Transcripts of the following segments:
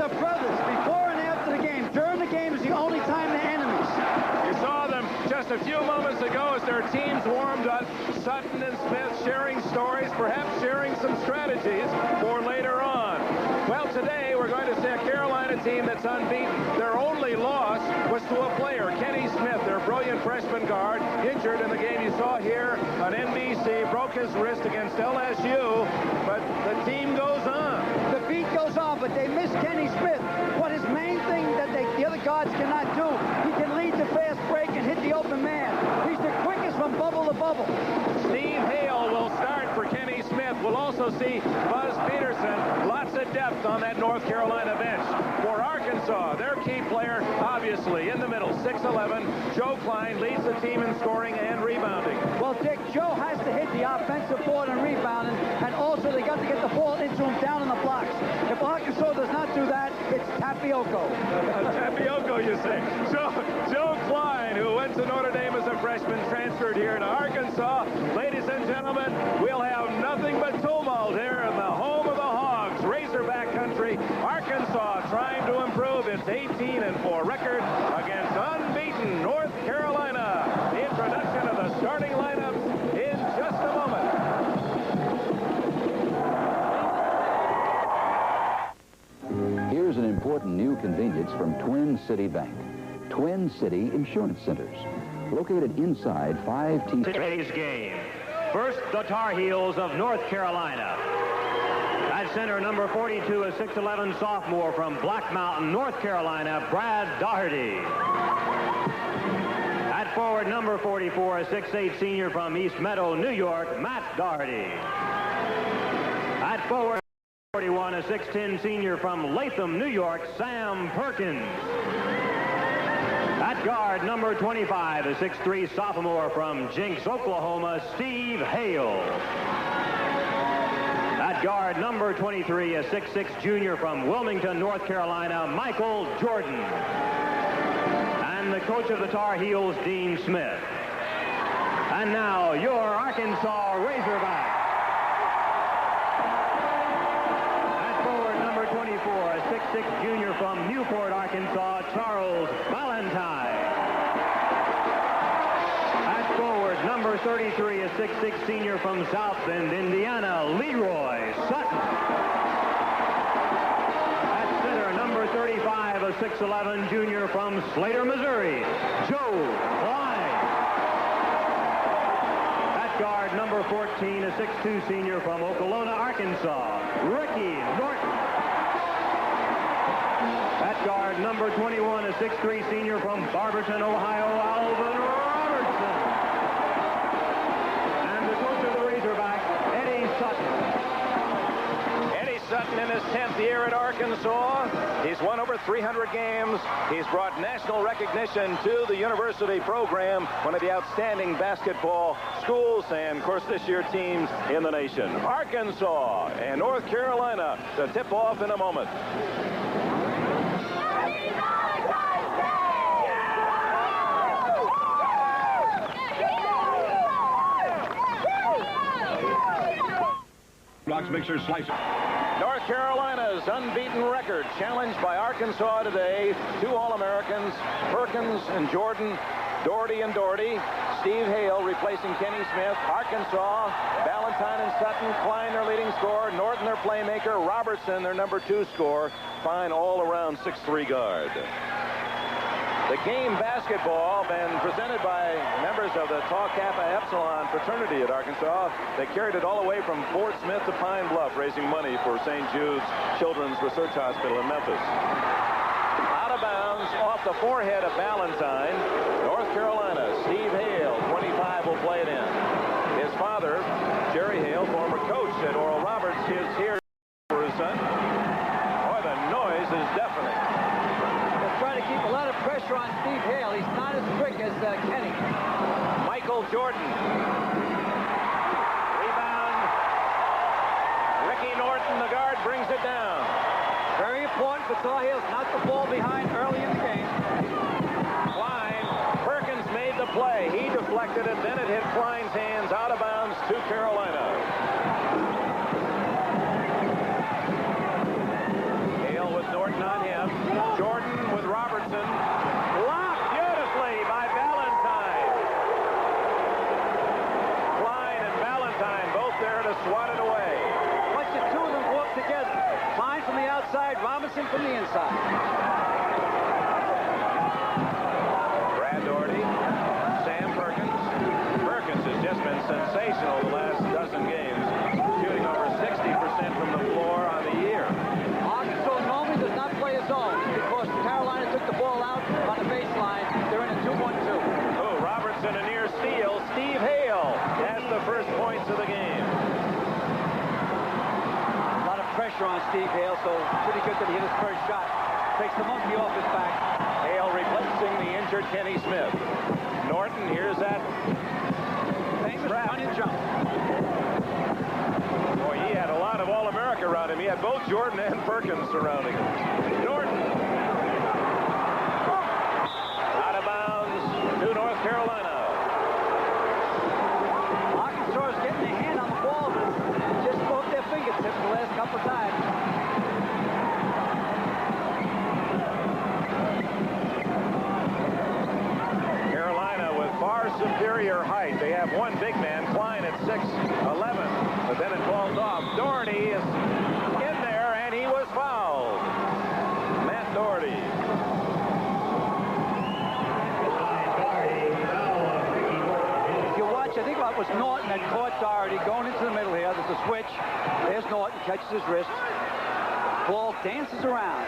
are brothers before and after the game. During the game is the only time they're enemies. You saw them just a few moments ago as their teams warmed up. Sutton and Smith sharing stories, perhaps sharing some strategies for later on. Well, today we're going to see a Carolina team that's unbeaten. Their only loss was to a player, Kenny Smith, their brilliant freshman guard, injured in the game you saw here on NBC, broke his wrist against LSU, but the team goes on. The beat goes on, but they miss Kenny Smith. What his main thing that the other guards cannot do, he can lead the fast break and hit the open man. He's the quickest from bubble to bubble. Steve Hale will start for Kenny Smith. We'll also see Buzz Peterson. Lots of depth on that North Carolina bench. For Arkansas, their key player, obviously, in the middle, 6'11", Joe Klein leads the team in scoring and rebounding. Well, Dick, Joe has to hit the offensive board and rebounding, and also they got to get the ball into him down in the blocks. If Arkansas does not do that, it's Tapioco. Tapioco, you say. Joe Klein, who went to Notre Dame as a freshman, transferred here to Arkansas. Ladies and gentlemen, we'll have nothing but tumult here in the home of the Hogs, Razorback country. Arkansas trying to improve its 18-4 record against unbeaten North Carolina. The introduction of the starting lineup in just a moment. Here's an important new convenience from Twin City Bank. Twin City Insurance Centers, located inside 5T. Today's game. First, the Tar Heels of North Carolina. At center, number 42, a 6'11" sophomore from Black Mountain, North Carolina, Brad Daugherty. At forward, number 44, a 6'8" senior from East Meadow, New York, Matt Daugherty. At forward, 41, a 6'10" senior from Latham, New York, Sam Perkins. At guard, number 25, a 6'3" sophomore from Jinx, Oklahoma, Steve Hale. At guard, number 23, a 6'6" junior from Wilmington, North Carolina, M.Jordan. And the coach of the Tar Heels, Dean Smith. And now, your Arkansas Razorback. At forward, number 24, a 6'6" junior from Newport, Arkansas, Charles Valentine. At forward, number 33, a 6'6" senior from South Bend, Indiana, Leroy Sutton. At center, number 35, a 6'11" junior from Slater, Missouri, Joe Klein. At guard, number 14, a 6'2" senior from Okolona, Arkansas, Ricky Norton. At guard, number 21, a 6'3" senior from Barberton, Ohio, Alvin Robertson. And the coach of the Razorback, Eddie Sutton. Eddie Sutton in his 10th year at Arkansas. He's won over 300 games. He's brought national recognition to the university program, one of the outstanding basketball schools, and, of course, this year teams in the nation. Arkansas and North Carolina to tip off in a moment. Rocks mixer slicer. North Carolina's unbeaten record challenged by Arkansas today. Two All-Americans, Perkins and Jordan, Daugherty and Daugherty. Steve Hale replacing Kenny Smith. Arkansas, Valentine and Sutton, Klein their leading scorer, Norton their playmaker, Robertson their number 2 scorer. Fine all-around 6'3" guard. The game basketball been presented by members of the Tau Kappa Epsilon fraternity at Arkansas. They carried it all the way from Fort Smith to Pine Bluff, raising money for St. Jude's Children's Research Hospital in Memphis. Out of bounds, off the forehead of Valentine, North Carolina. Steve Hale, 25, will play it in. His father, Jerry Hale, former coach at Oral Roberts, is here for his son. Boy, the noise is deafening. Trying to keep a lot of pressure on Steve Hale. He's not as quick as Kenny. M.Jordan. Rebound. Ricky Norton, the guard, brings it down. Very important for Tar Heels not the ball behind early in the game. Klein. Perkins made the play. He deflected it. Then it hit Klein's hands out of bounds to Carolina. Hale with Norton on him from the inside. Brad Doherty, Sam Perkins. Perkins has just been sensational the last dozen games, shooting over 60% from the floor on the year. Arkansas normally does not play a zone because Carolina took the ball out on the baseline. They're in a 2-1-2. Oh, Robertson a near steal. Steve Hale has the first points of the game. A lot of pressure on Steve Hale, so pretty good that he hit his first shot. Takes the monkey off his back. Hale replacing the injured Kenny Smith. Norton, here's that Famous run and jump. Boy, he had a lot of All-America around him. He had both Jordan and Perkins surrounding him. Norton. Out of bounds to North Carolina. Arkansas is getting their hand on the ball, but just broke their fingertips the last couple of times. Carolina with far superior height. They have one big man, Klein, at 6'11", but then it falls off. Doherty is in there, and he was fouled. Matt Doherty. If you watch, I think it was Norton that caught Doherty going into the middle here. There's a switch. There's Norton, catches his wrist. Ball dances around.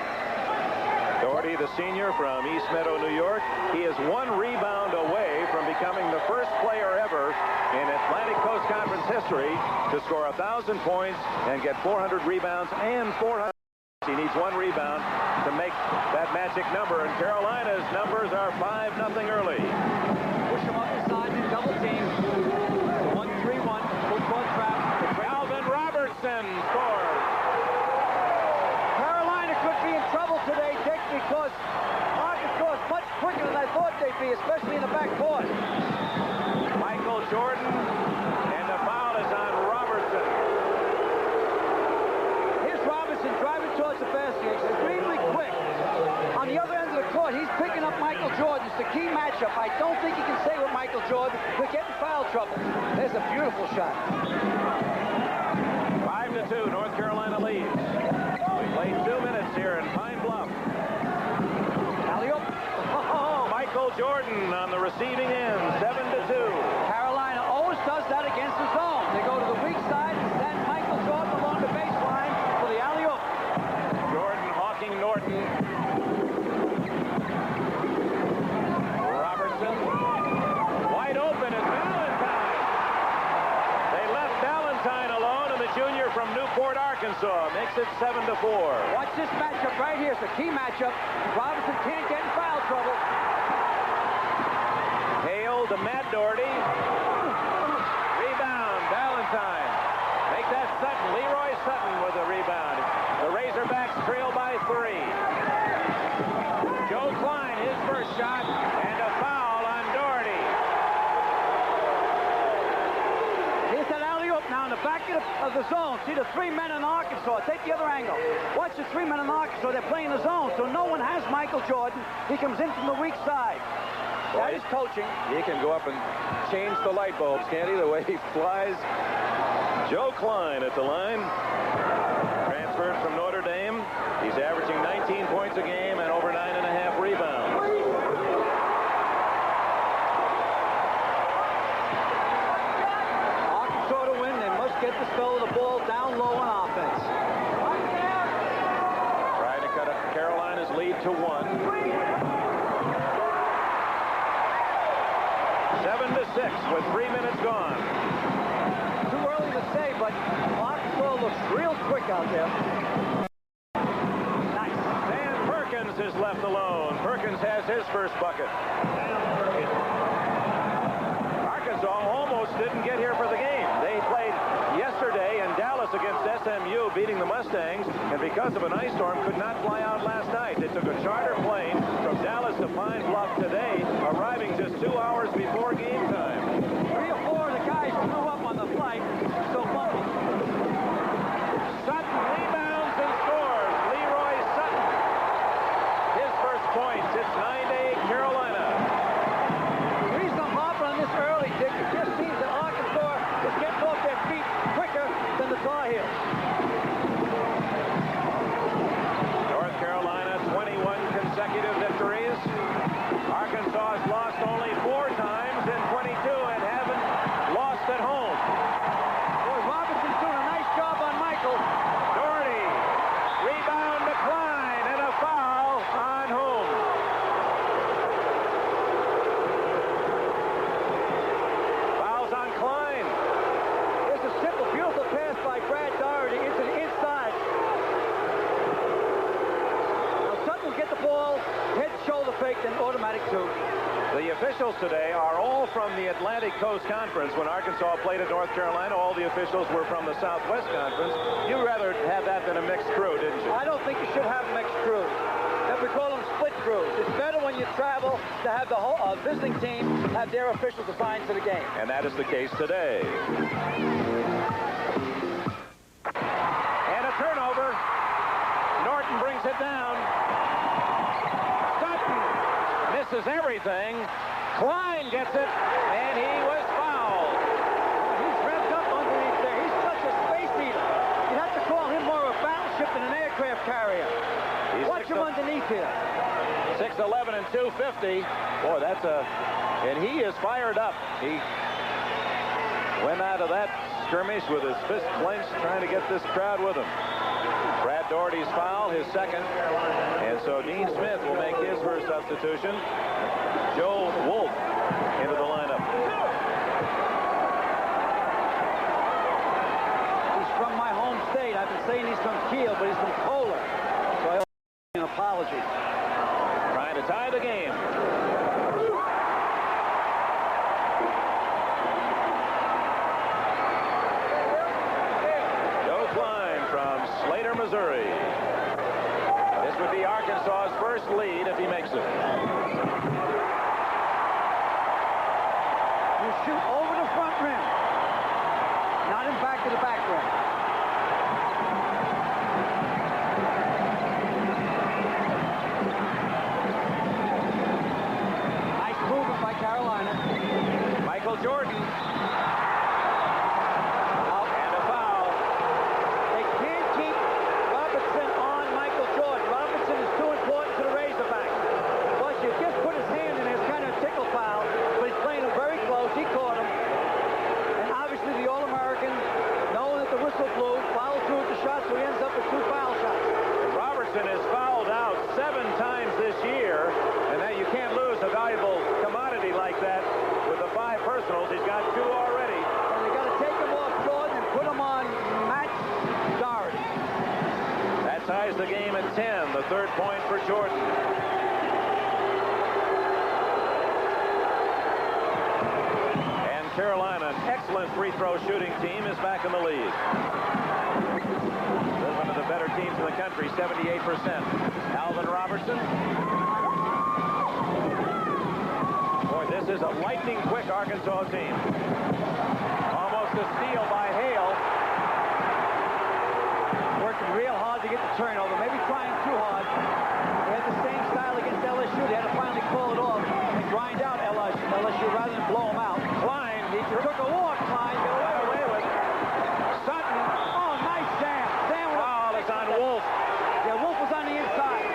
Doherty, the senior from East Meadow, New York. He is one rebound away from becoming the first player ever in Atlantic Coast Conference history to score 1,000 points and get 400 rebounds and 400. He needs one rebound to make that magic number, and Carolina's numbers are 5-0 early. Push him up inside and double team. 1-3-1. Football trap. Alvin Robertson scores. Carolina could be in trouble today, Dick, because Arkansas is much quicker than I thought they'd be, especially in the backcourt. Michael Jordan, and the foul is on Robertson. Here's Robertson driving towards the basket. He's extremely quick. On the other end of the court, he's picking up Michael Jordan. It's the key matchup. I don't think he can stay with Michael Jordan. We're getting foul trouble. There's a beautiful shot. 5-2, North Carolina leads. We played 2 minutes here in Pine Bluff. Alley-oop. Oh, Michael Jordan on the receiving end, 7-2. Carolina always does that against the zone. They go to the weak side and send Michael Jordan along the baseline for the alley-oop. Jordan hawking Norton. Robertson. Wide open is Valentine. They left Valentine alone, and the junior from Newport, Arkansas makes it 7-4. Watch this matchup right here. It's a key matchup. Robertson can't get in foul trouble. Hale to Matt Doherty. Rebound, Valentine. Make that Sutton. Leroy Sutton with a rebound. The Razorbacks trail by 3. Joe Klein, his first shot, and a foul on Doherty. Here's that alley-oop now in the back of the zone. See the 3 men in Arkansas. Take the other angle. Watch the 3 men in Arkansas. They're playing the zone, so no one has Michael Jordan. He comes in from the weak side. That is coaching. He can go up and change the light bulbs, can't he? The way he flies. Joe Klein at the line. Transferred from Notre Dame. He's averaging 19 points a game and over 9.5 rebounds. Arkansas to win, they must get the spell of the ball down low on offense. Trying to cut up Carolina's lead to 1. 7-6 with 3 minutes gone. Too early to say, but Arkansas looks real quick out there. Nice. And Perkins is left alone. Perkins has his first bucket. Arkansas almost didn't get here for the game. They played yesterday in Dallas against SMU, beating the Mustangs, and because of an ice storm, could not fly out last night. They took a charter plane from Dallas to Pine Bluff today, arriving just 2 hours before game time. 3 or 4 of the guys flew up on the flight. So bumpy. Sutton rebounds and scores. Leroy Sutton. His first points. It's 9-8 Carolina. The reason I'm hopping on this early, Dick, it just seems that Arkansas is getting off their feet quicker than the Tar Heels. North substitute. The officials today are all from the Atlantic Coast Conference. When Arkansas played at North Carolina, all the officials were from the Southwest Conference. You'd rather have that than a mixed crew, didn't you? I don't think you should have mixed crews. We call them split crews. It's better when you travel to have the whole visiting team have their officials assigned to the game. And that is the case today. And a turnover. Norton brings it down. Sutton misses everything. Klein gets it, and he was fouled. He's revved up underneath there. He's such a space eater. You'd have to call him more of a battleship than an aircraft carrier. Watch him underneath here. 6'11" and 250. Boy, that's a... And he is fired up. He went out of that skirmish with his fist clenched, trying to get this crowd with him. Brad Doherty's foul, his second. And so Dean Smith will make his first substitution. Joe Wolf into the lineup. He's from my home state. I've been saying he's from Kiel, but he's from Kohler. So I owe an apology. Trying to tie the game. Joe Klein from Slater, Missouri. This would be Arkansas's first lead if he makes it. You shoot over the front rim. Not in back to the back rim. Michael Jordan. Out and a foul. They can't keep Robertson on Michael Jordan. Robertson is too important to the Razorbacks. Plus, you just put his hand in there. It's kind of a tickle foul, but he's playing him very close. He caught him. And obviously, the All-American, knowing that the whistle blew, fouled through with the shot, so he ends up with 2 foul shots. Robertson has fouled out 7 times this year, and now you can't lose a valuable commodity like that. With the 5 personals, he's got 2 already. And they got to take him off Jordan and put him on Matt Doherty. That ties the game at 10. The 3rd point for Jordan. And Carolina, an excellent free throw shooting team, is back in the lead. They're one of the better teams in the country, 78%. Alvin Robertson. This is a lightning-quick Arkansas team. Almost a steal by Hale. Working real hard to get the turnover. Maybe trying too hard. They had the same style against LSU. They had to finally call it off and grind out LSU rather than blow them out. Klein, he took a walk. Klein got away with it. Sutton. Oh, nice jam. Foul is on Wolf. Yeah, Wolf was on the inside.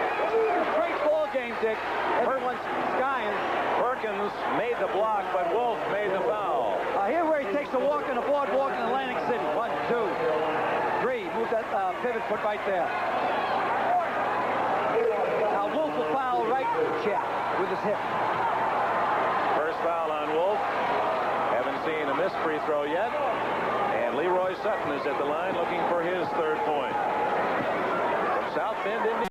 Great ball game, Dick. Everyone's skying. Perkins made the block, but Wolf made the foul. Here where he takes a walk on the boardwalk in Atlantic City. 1, 2, 3. Move that pivot foot right there. Now Wolf will foul right jab with his hip. First foul on Wolf. Haven't seen a missed free throw yet. And Leroy Sutton is at the line looking for his 3rd point. From South Bend, Indiana.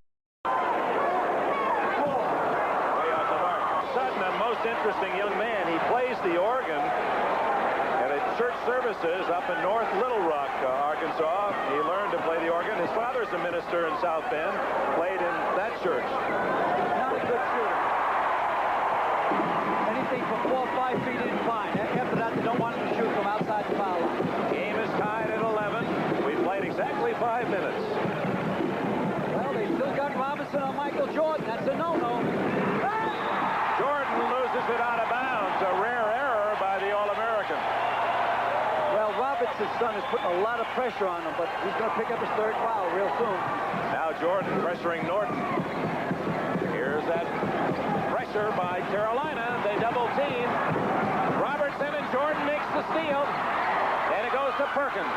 Interesting young man. He plays the organ at a church services up in North Little Rock, Arkansas. He learned to play the organ. His father's a minister in South Bend, played in that church. Not a good shooter. Anything from 4 or 5 feet in, fine. After that, they don't want him to shoot from outside the foul line. Game is tied at 11. We've played exactly 5 minutes. Well, they still got Robinson on Michael Jordan. That's a no-no. Jordan loses it out of bounds. A rare error by the All-American. Well, Robertson's son is putting a lot of pressure on him, but he's going to pick up his 3rd foul real soon. Now Jordan pressuring Norton. Here's that pressure by Carolina. They double team. Robertson and Jordan makes the steal. And it goes to Perkins.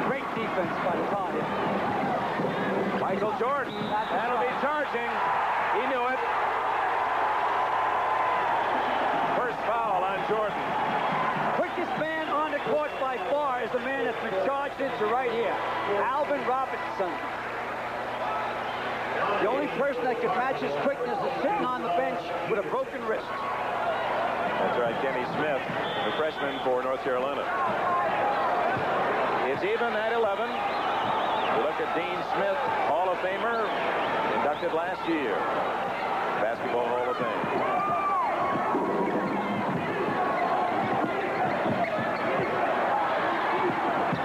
Great defense by the Tigers. Michael Jordan, that'll be charging. He knew it. First foul on Jordan. Quickest man on the court by far is the man that's been charged into right here. Alvin Robertson. The only person that could match his quickness is sitting on the bench with a broken wrist. That's right, Kenny Smith, the freshman for North Carolina. It's even at 11. We look at Dean Smith, Hall of Famer, inducted last year. Basketball Hall of Fame.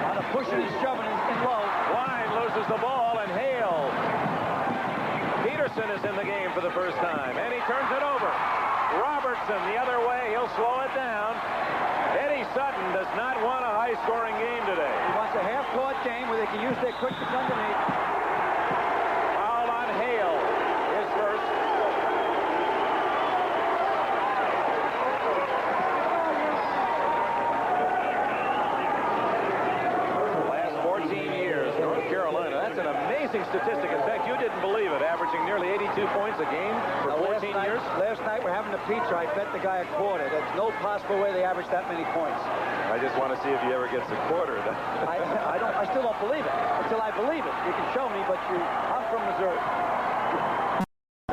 On a pushing and shoving in low. Wine loses the ball, and Hale. Peterson is in the game for the first time, and he turns it over. Robertson the other way. He'll slow it down. Eddie Sutton does not want a high-scoring game today. He wants a half-court game where they can use their quickness underneath. Foul on Hale. His first. The last 14 years, North Carolina. That's an amazing statistic. In fact, you didn't believe it, averaging nearly 82 points a game for 14 years. Last night we're having a pizza. I bet the guy a quarter. There's no possible way they average that many points. I just want to see if he ever gets a quarter. I still don't believe it. Until I believe it. You can show me, but I'm from Missouri.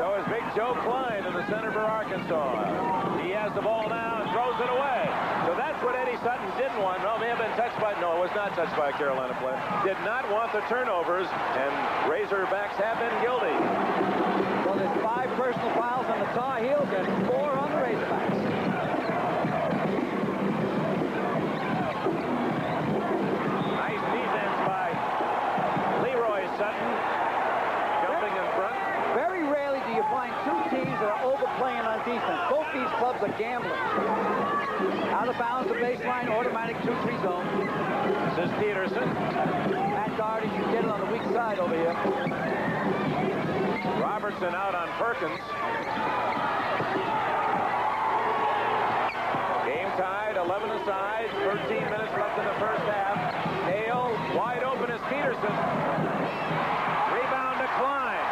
So is Big Joe Klein in the center for Arkansas. He has the ball now and throws it away. So that's what Eddie Sutton didn't want. No, may have been touched by, no, it was not touched by a Carolina player. Did not want the turnovers, and Razorbacks have been guilty. Well, there's 5 personal fouls on the Tar Heels and 4 on the Razorbacks. Nice defense by Leroy Sutton. Jumping in front. Very rarely do you find 2 teams that are overplaying on defense. Both these clubs are gambling. Out of bounds, the baseline, automatic 2-3 zone. This is Peterson. Matt Doherty should get it on the weak side over here. Robertson out on Perkins. Game tied, 11 aside, 13 minutes left in the first half. Hale wide open is Peterson. Rebound to Klein.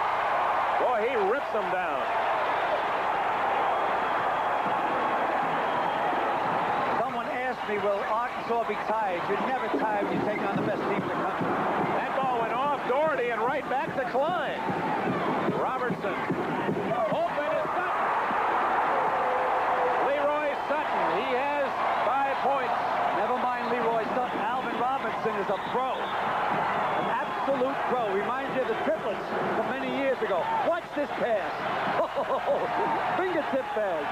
Boy, he rips them down. Someone asked me, will Arkansas be tired? You're never tired when you take on the best team in the country. That ball went off Doherty and right back to Klein. Robertson. Open is Sutton. Leroy Sutton. He has 5 points. Never mind Leroy Sutton. Alvin Robinson is a pro. An absolute pro. Reminds you of the triplets from many years ago. Watch this pass. Fingertip pass.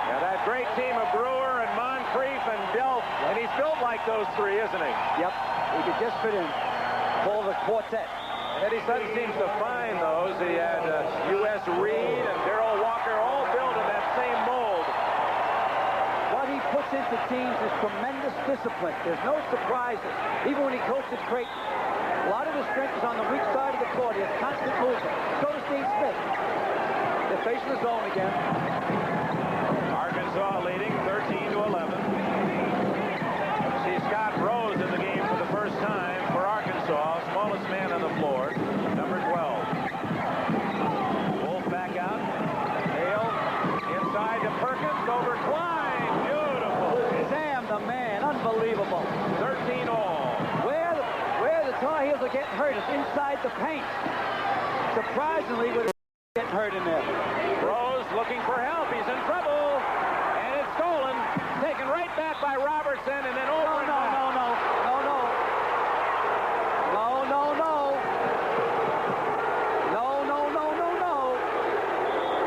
Yeah, that great team of Brewer and Moncrief and Delp. And he's built like those 3, isn't he? Yep. He could just fit in. Call the quartet. Eddie Sutton seems to find those. He had U.S. Reed and Darrell Walker all built in that same mold. What he puts into teams is tremendous discipline. There's no surprises. Even when he coaches Creighton. A lot of his strength is on the weak side of the court. He has constant movement. So does Dean Smith. They're facing the zone again. Arkansas leading 13-11. See Scott Rose in the game for the first time for Arkansas. Smallest man on the floor, number 12. Wolf back out. Hale inside to Perkins over Klein. Beautiful. Sam the man. Unbelievable. 13 all. Where the Tar Heels are getting hurt is inside the paint. Surprisingly, we're getting hurt in there. Rose looking for help. He's in trouble. And it's stolen. Taken right back by Robertson and then over. No.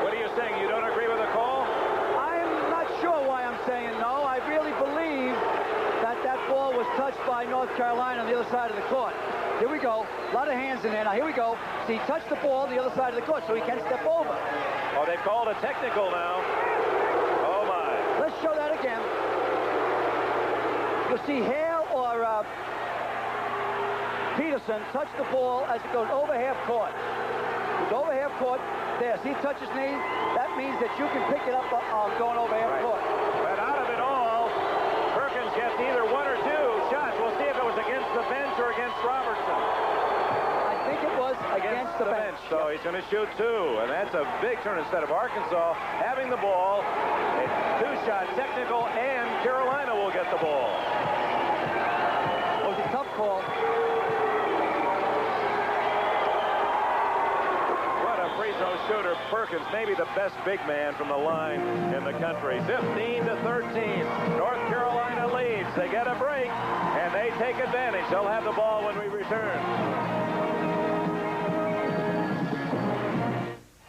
What are you saying? You don't agree with the call? I'm not sure why I'm saying no. I really believe that ball was touched by North Carolina on the other side of the court. Here we go. A lot of hands in there. Now, here we go. See, he touched the ball on the other side of the court, so he can step over. Oh, they've called a technical now. Oh, my. Let's show that again. You'll see Hale or Peterson touch the ball as it goes over half court. It's over half court. There, see, touch his knee. That means that you can pick it up going over half court. But out of it all, Perkins gets either 1 or 2 shots. We'll see if it was against the bench or against Robertson. I think it was against the bench. So he's going to shoot 2, and that's a big turn instead of Arkansas having the ball. A 2-shot technical, and Carolina will get the ball. It was a tough call. Senator Perkins, maybe the best big man from the line in the country. 15-13. North Carolina leads. They get a break, and they take advantage. They'll have the ball when we return.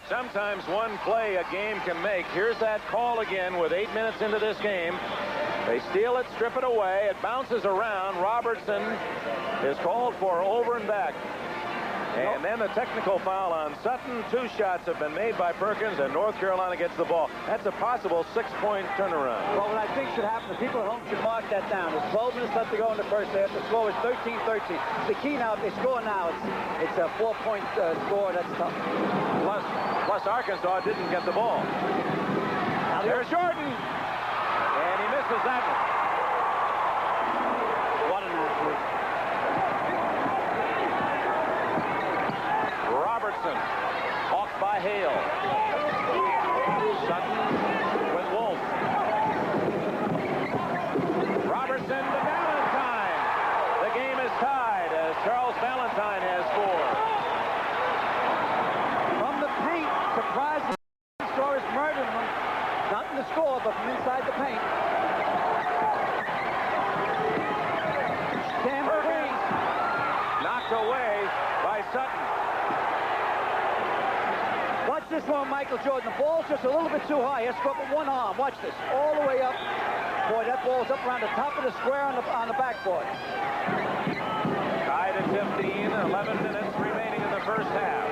Sometimes one play a game can make. Here's that call again with 8 minutes into this game. They steal it, strip it away. It bounces around. Robertson is called for over and back. And then the technical foul on Sutton. 2 shots have been made by Perkins, and North Carolina gets the ball. That's a possible 6-point turnaround. Well, what I think should happen, the people at home should mark that down. There's 12 minutes left to go in the first half. The score is 13-13. The key now, if they score now, it's a 4-point score. That's tough. Plus Arkansas didn't get the ball. Now there's Jordan. And he misses that one. What an athlete. Robertson. Off by Hale. Sutton with Wolf. Robertson to Valentine. The game is tied as Charles Valentine has scored. From the paint, surprisingly, the score is murdering them. Not in the score, but from inside the paint. Perkins knocked away by Sutton. Watch this one, Michael Jordan. The ball's just a little bit too high. He has to go up with one arm. Watch this. All the way up. Boy, that ball's up around the top of the square on the backboard. Tied at 15, 11 minutes remaining in the first half.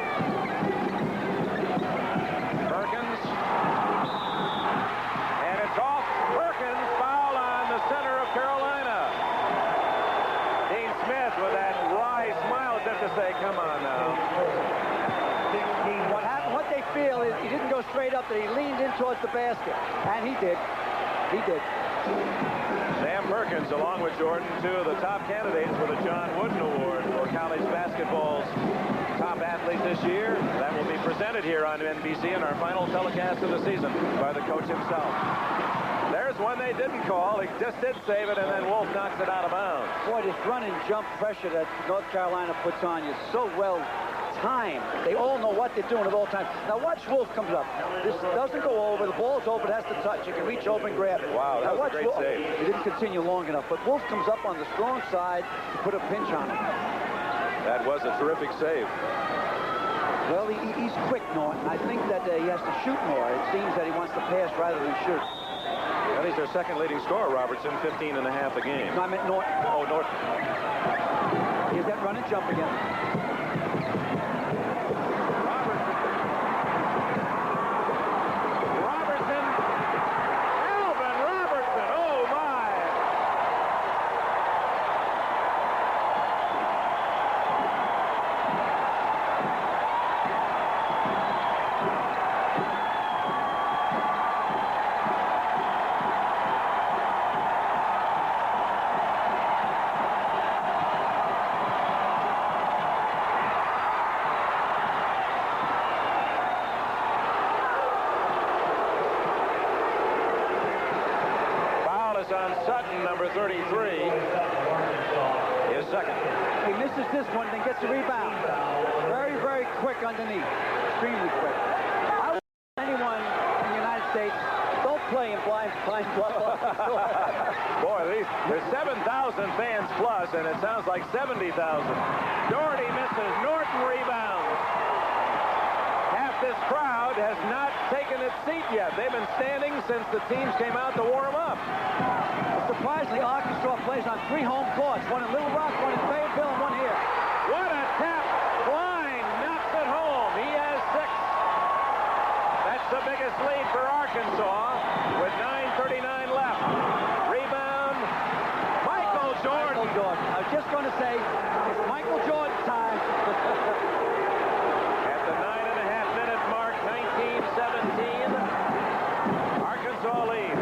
Perkins. And it's off. Perkins foul on the center of Carolina. Dean Smith with that wry smile as if to say, come on now. What they feel is he didn't go straight up, that he leaned in towards the basket. And he did. He did. Sam Perkins, along with Jordan, 2 of the top candidates for the John Wooden Award for college basketball's top athlete this year. That will be presented here on NBC in our final telecast of the season by the coach himself. There's one they didn't call. He just did save it, and then Wolf knocks it out of bounds. Boy, this run and jump pressure that North Carolina puts on you so well timed. They all know what they're doing at all times. Now watch Wolf comes up. This doesn't go over. The ball's over. It has to touch. You can reach over and grab it. Wow, that was a great save. He didn't continue long enough, but Wolf comes up on the strong side to put a pinch on him. That was a terrific save. Well, he's quick, Norton. I think that he has to shoot more. It seems that he wants to pass rather than shoot. Well, he's their second leading scorer, Robertson, 15 and a half a game. No, I meant Norton. Oh, Norton. Here's that run and jump again. On Sutton, number 33, is second. He misses this one, then gets a rebound. Very, very quick underneath. Extremely quick. I would tell anyone in the United States, don't play in blind bluff. Boy, there's 7,000 fans plus, and it sounds like 70,000. Doherty misses. Norton rebounds. Half this crowd has not taken its seat yet. They've been standing since the teams came out to warm up. Surprisingly, Arkansas plays on 3 home courts. One in Little Rock, one in Fayetteville, and one here. What a tap! Klein knocks it home. He has 6. That's the biggest lead for Arkansas with 9:39 left. Rebound, Michael Jordan. Michael Jordan. I was just going to say, it's Michael Jordan time. At the 9.5-minute mark, 19-17, Arkansas leads.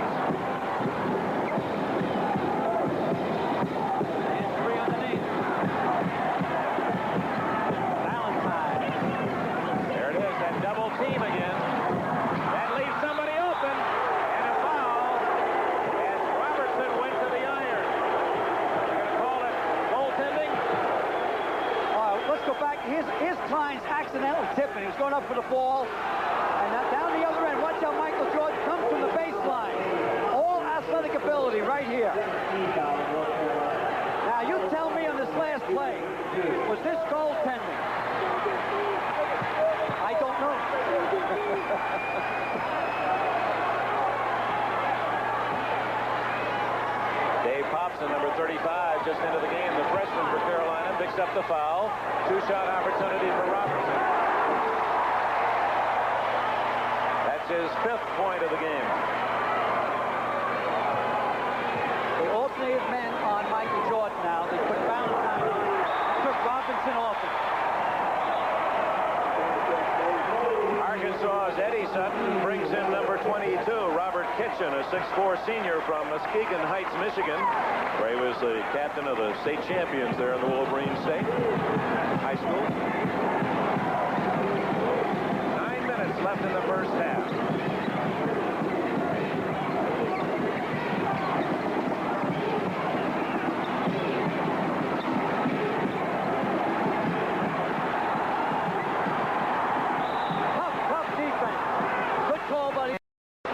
here's Klein's accidental tipping. He was going up for the ball. And now down the other end, watch how Michael Jordan comes from the baseline. All athletic ability right here. Now, you tell me on this last play, was this goaltending? I don't know. Dave Popson, number 35, just into the game. The freshman for Carolina picks up the foul. Two-shot opportunity for Robertson. That's his 5th point of the game. They alternated men on Michael Jordan now. They put Valentine, took Robinson off him. Arkansas's Eddie Sutton brings in number 22, Robert Kitchen, a 6'4" senior from Muskegon Heights, Michigan, where he was the captain of the state champions there in the Wolverine State High School. 9 minutes left in the first half.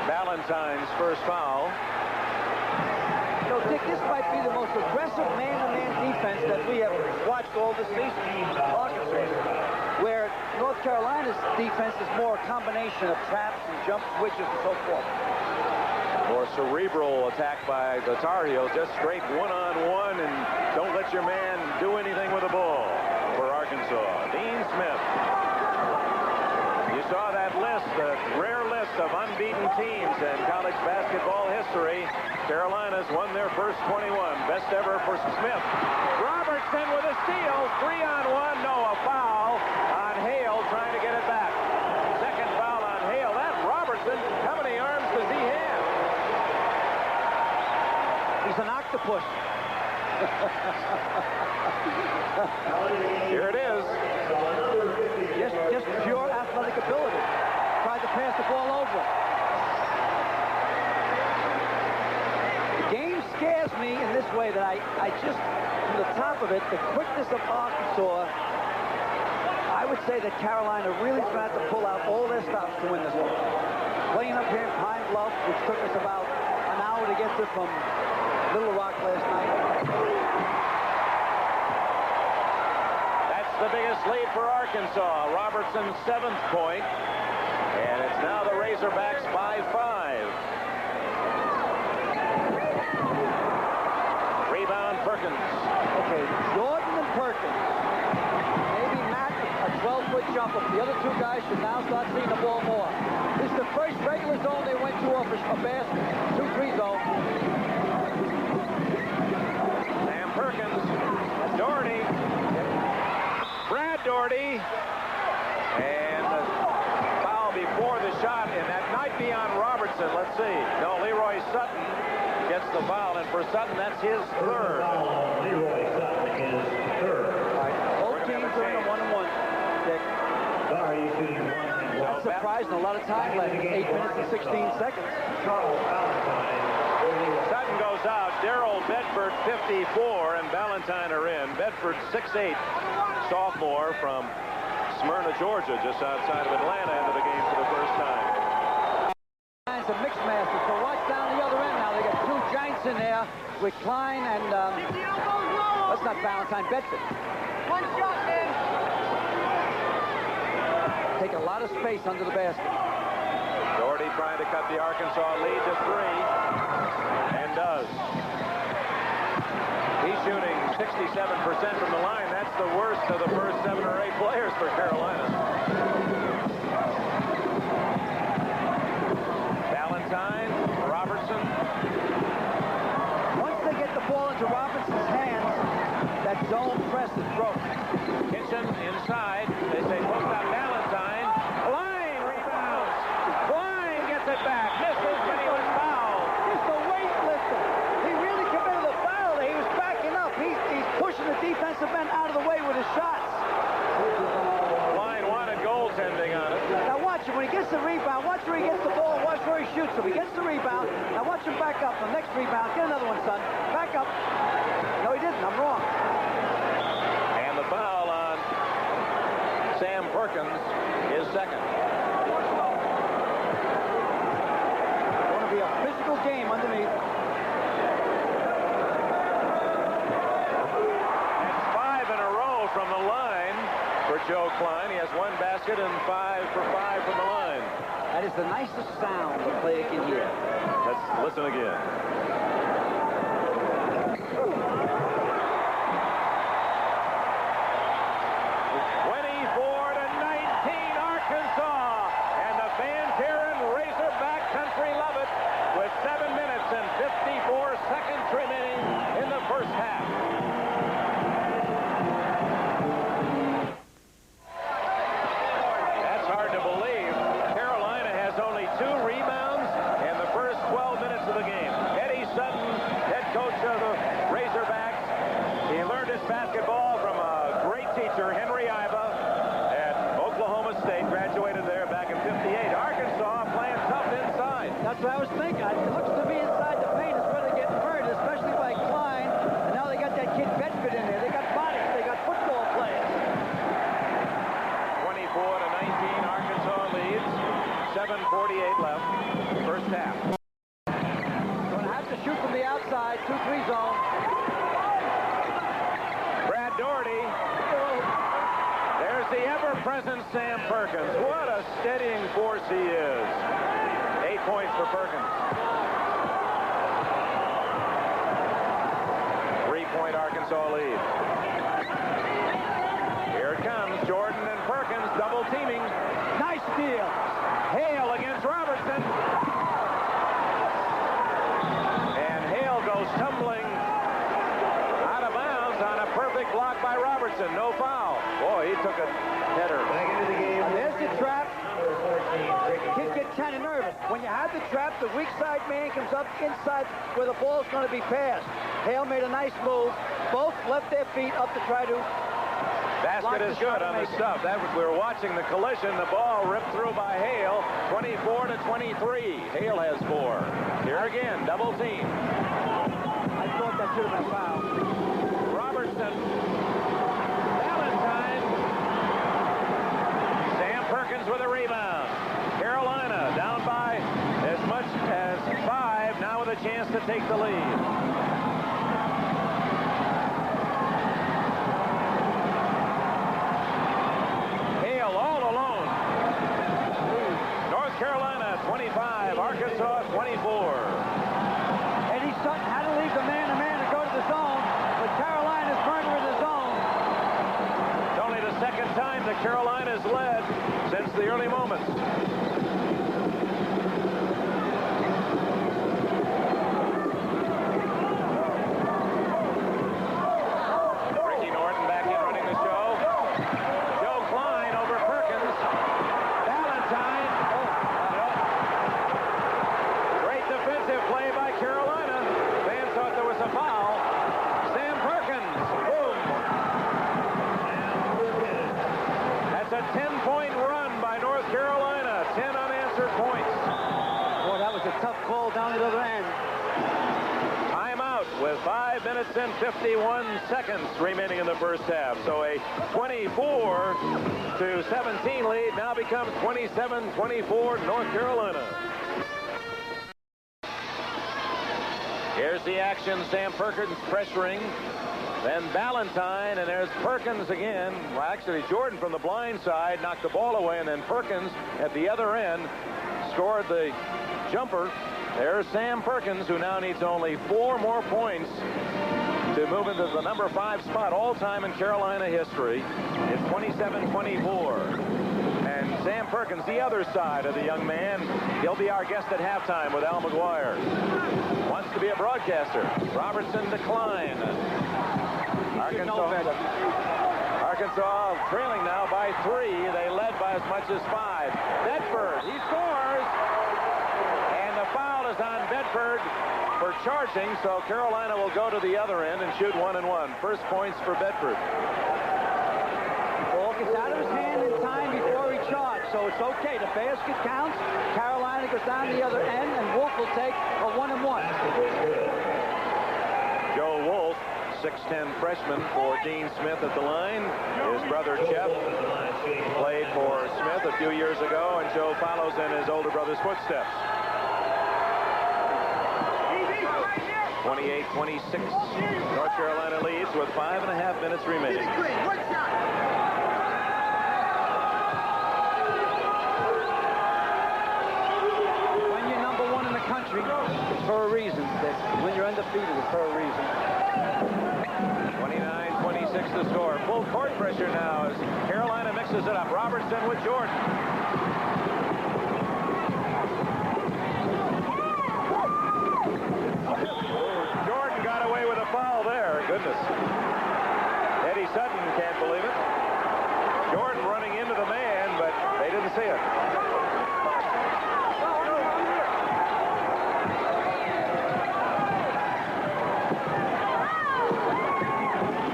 Valentine's first foul. So, Dick, this might be the most aggressive man-to-man defense that we have watched all this season. Where North Carolina's defense is more a combination of traps and jump switches and so forth. More cerebral attack by the Tar Heels, just straight one-on-one, and don't let your man do anything with the ball for Arkansas. Dean Smith. You saw that list, the rare list of unbeaten teams in college basketball history. Carolina's won their first 21. Best ever for Smith. Robertson with a steal. 3-on-1. No, a foul on Hale trying to get it back. Second foul on Hale. That Robertson, how many arms does he have? He's an octopus. Here it is. Just pure athletic ability. Tried to pass the ball over. The game scares me in this way that I just, from the top of it, the quickness of Arkansas, I would say that Carolina really tried to pull out all their stops to win this one. Playing up here in Pine Bluff, which took us about an hour to get to from Little Rock last night. The biggest lead for Arkansas. Robertson's 7th point. And it's now the Razorbacks by 5. Rebound, Perkins. Okay, Jordan and Perkins. Maybe Matt, a 12-foot jumper. The other two guys should now start seeing the ball more. This is the first regular zone they went to off a basket. 2-3 zone. Sam Perkins. Doherty. Brad Doherty, and the foul before the shot, and that might be on Robertson. Let's see. No, Leroy Sutton gets the foul, and for Sutton, that's his 3rd. Leroy Sutton is 3rd. Both teams are in a 1-on-1. Dick. That's surprising. A lot of time left. 8 minutes and 16 seconds. Sutton goes out. Darrell Bedford, 54, and Valentine are in. Bedford, 6'8", sophomore from Smyrna, Georgia, just outside of Atlanta, into the game for the first time. It's a mixed master, so watch down the other end now. They got two giants in there with Klein and, that's not Valentine, Bedford. One shot, man. Take a lot of space under the basket. Doherty trying to cut the Arkansas lead to 3, and does. He's shooting 67% from the line. That's the worst of the first 7 or 8 players for Carolina. Valentine, Robertson. Once they get the ball into Robertson's hands, that zone press is broken. Kitchen inside. They say post out Valentine. Klein rebounds. Klein gets it back. Misses, but he was fouled. Just a weightlifter. He really committed a foul. He was backing up. He's pushing the defensive end out of the way with his shots. Klein wanted goaltending on it. Now watch him. When he gets the rebound, watch where he gets the ball, watch where he shoots. So he gets the rebound. Now watch him back up. The next rebound. Get another one, son. Back up. No, he didn't. I'm wrong. And the foul on Perkins is second. It's going to be a physical game underneath. It's 5 in a row from the line for Joe Klein. He has 1 basket and 5 for 5 from the line. That is the nicest sound the player can hear. Let's listen again. 24-19 Arkansas. And the fans here in Razorback country love it with 7 minutes and 54 seconds remaining in the first half. That's hard to believe. Carolina has only 2 rebounds in the first 12 minutes of the game. Eddie Sutton, head coach of the Razorbacks, he learned his basketball from a great teacher, Henry Iba, at Oklahoma State, graduated there back in '58. Arkansas playing tough inside. That's what I was thinking. It looks to me inside the paint is where they're getting hurt, especially by Klein. And now they got that kid Bedford in there. They got bodies. They got football players. 24-19, Arkansas leads. 7:48 left, first half. Going to have to shoot from the outside, 2-3 zone. Brad Doherty. There's the ever-present Sam Perkins. What a steadying force he is. 8 points for Perkins. 3-point Arkansas lead. Here it comes. Jordan and Perkins double teaming. Nice steal. Hale against Robertson. And Hale goes tumbling out of bounds on a perfect block by Robertson. No foul. Boy, he took a header. Back into the game. There's the trap. Kids get kind of nervous. When you have the trap, the weak side man comes up inside where the ball's going to be passed. Hale made a nice move. Both left their feet up to try to... Basket is good on the stuff. We were watching the collision. The ball ripped through by Hale. 24-23. Hale has 4. Here again, double team. I thought that should have been foul. Robertson. Valentine. Sam Perkins with a rebound. Carolina down by as much as 5. Now with a chance to take the lead. Carolina 25, Arkansas 24. Eddie Sutton had to leave the man-to-man to go to the zone, but Carolina's murdering the zone. It's only the second time that Carolina's led since the early moments. Ricky Norton back in running the show. Joe Klein over Perkins. Valentine. Defensive play by Carolina. Fans thought there was a foul. Sam Perkins. Boom. That's a 10-point run by North Carolina. 10 unanswered points. Boy, that was a tough call down the other end. Timeout with 5 minutes and 51 seconds remaining in the first half. So a 24-17 lead now becomes 27-24 North Carolina. Here's the action. Sam Perkins pressuring. Then Valentine, and there's Perkins again. Well, actually, Jordan from the blind side knocked the ball away, and then Perkins at the other end scored the jumper. There's Sam Perkins, who now needs only 4 more points to move into the number 5 spot all-time in Carolina history. It's 27-24. And Sam Perkins, the other side of the young man, he'll be our guest at halftime with Al McGuire. Wants to be a broadcaster. Robertson decline. Arkansas trailing now by 3. They led by as much as 5. Bedford, he scores. And the foul is on Bedford for charging, so Carolina will go to the other end and shoot 1-1. First points for Bedford. Ball gets out of his hand in time before he charged, so it's okay. The basket counts. Carolina goes down the other end, and Wolf will take a 1-1. Joe Wolf, 6'10" freshman for Dean Smith at the line. His brother Jeff played for Smith a few years ago, and Joe follows in his older brother's footsteps. 28-26. North Carolina leads with 5.5 minutes remaining. When you're number one in the country, it's for a reason. When you're undefeated, it's for a reason. 29-26 the score. Full court pressure now as Carolina mixes it up. Robertson with Jordan. Jordan got away with a foul there. Goodness. Eddie Sutton can't believe it. Jordan running into the man, but they didn't see it.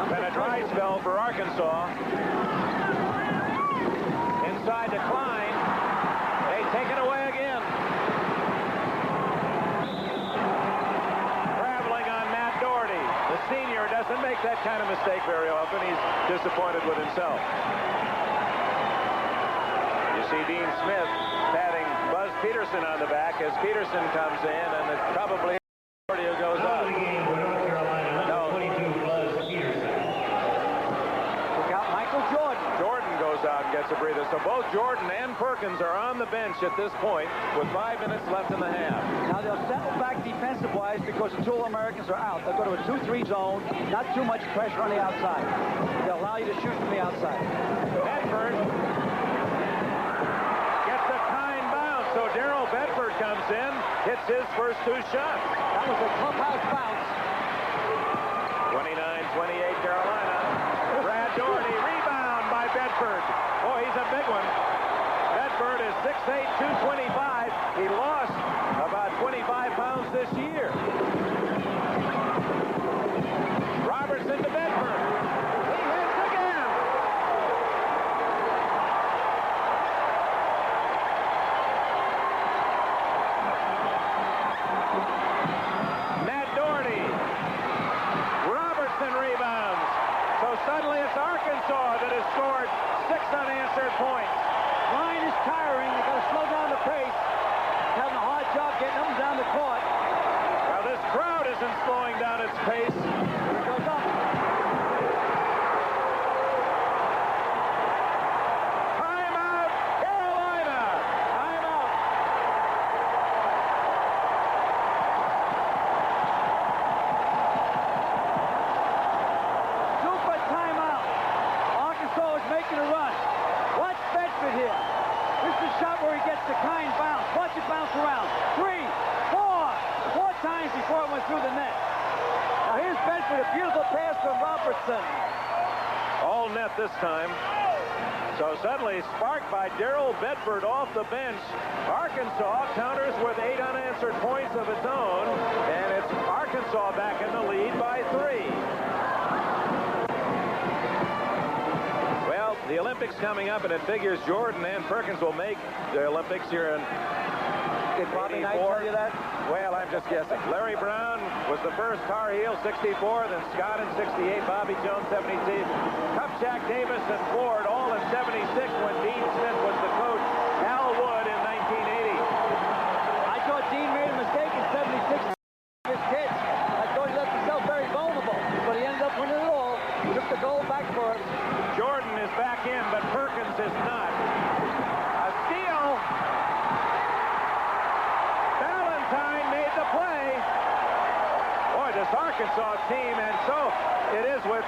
Been a dry spell for Arkansas. Inside to Klein. They take it away again. Traveling on Matt Doherty. The senior doesn't make that kind of mistake very often. He's disappointed with himself. You see Dean Smith patting Buzz Peterson on the back as Peterson comes in, and it probably goes up. No. Look out, Michael Jordan. Jordan goes out and gets a breather. So both Jordan and Perkins are on the bench at this point with 5 minutes left in the half. Now they'll settle back defensive-wise because the two All-Americans are out. They'll go to a 2-3 zone, not too much pressure on the outside. They'll allow you to shoot from the outside. Bedford gets a kind bounce, so Darrell Bedford comes in, hits his first 2 shots. That was a clubhouse bounce. 29-28 Carolina. Brad Doherty, rebound by Bedford. Boy, he's a big one. Bedford is 6'8", 225. He lost about 25 pounds this year. Robertson to Bedford. He hits again. Matt Doherty. Robertson rebounds. So suddenly it's Arkansas that has scored 6 unanswered points. Line is tiring. They've got to slow down the pace. Having a hard job getting up and down the court. Well, this crowd isn't slowing down its pace. Here it goes up. Timeout, Carolina. Timeout. Super timeout. Arkansas is making a run. Watch Bedford here. This is the shot where he gets the kind bounce. Watch it bounce around. 3, 4. 4 times before it went through the net. Now here's Bedford. A beautiful pass from Robertson. All net this time. So suddenly sparked by Darrell Bedford off the bench. Arkansas counters with 8 unanswered points of its own. And it's Arkansas back in the lead by 3. Well, the Olympics coming up, and it figures Jordan and Perkins will make the Olympics here in Did Bobby Knight 84. tell you that? Well, I'm just guessing. Larry Brown was the first Tar Heel, 64, then Scott in 68, Bobby Jones, 72, Cupjack Davis and Ford all in 76 when Dean Smith was the coach, Al Wood in 1980. I thought Dean made a mistake in 76. His kids. I thought he left himself very vulnerable, but he ended up winning it all. He took the gold back for us. Jordan is back in, but Perkins is not. A steal. Valentine made the play. Boy, this Arkansas team, and so it is with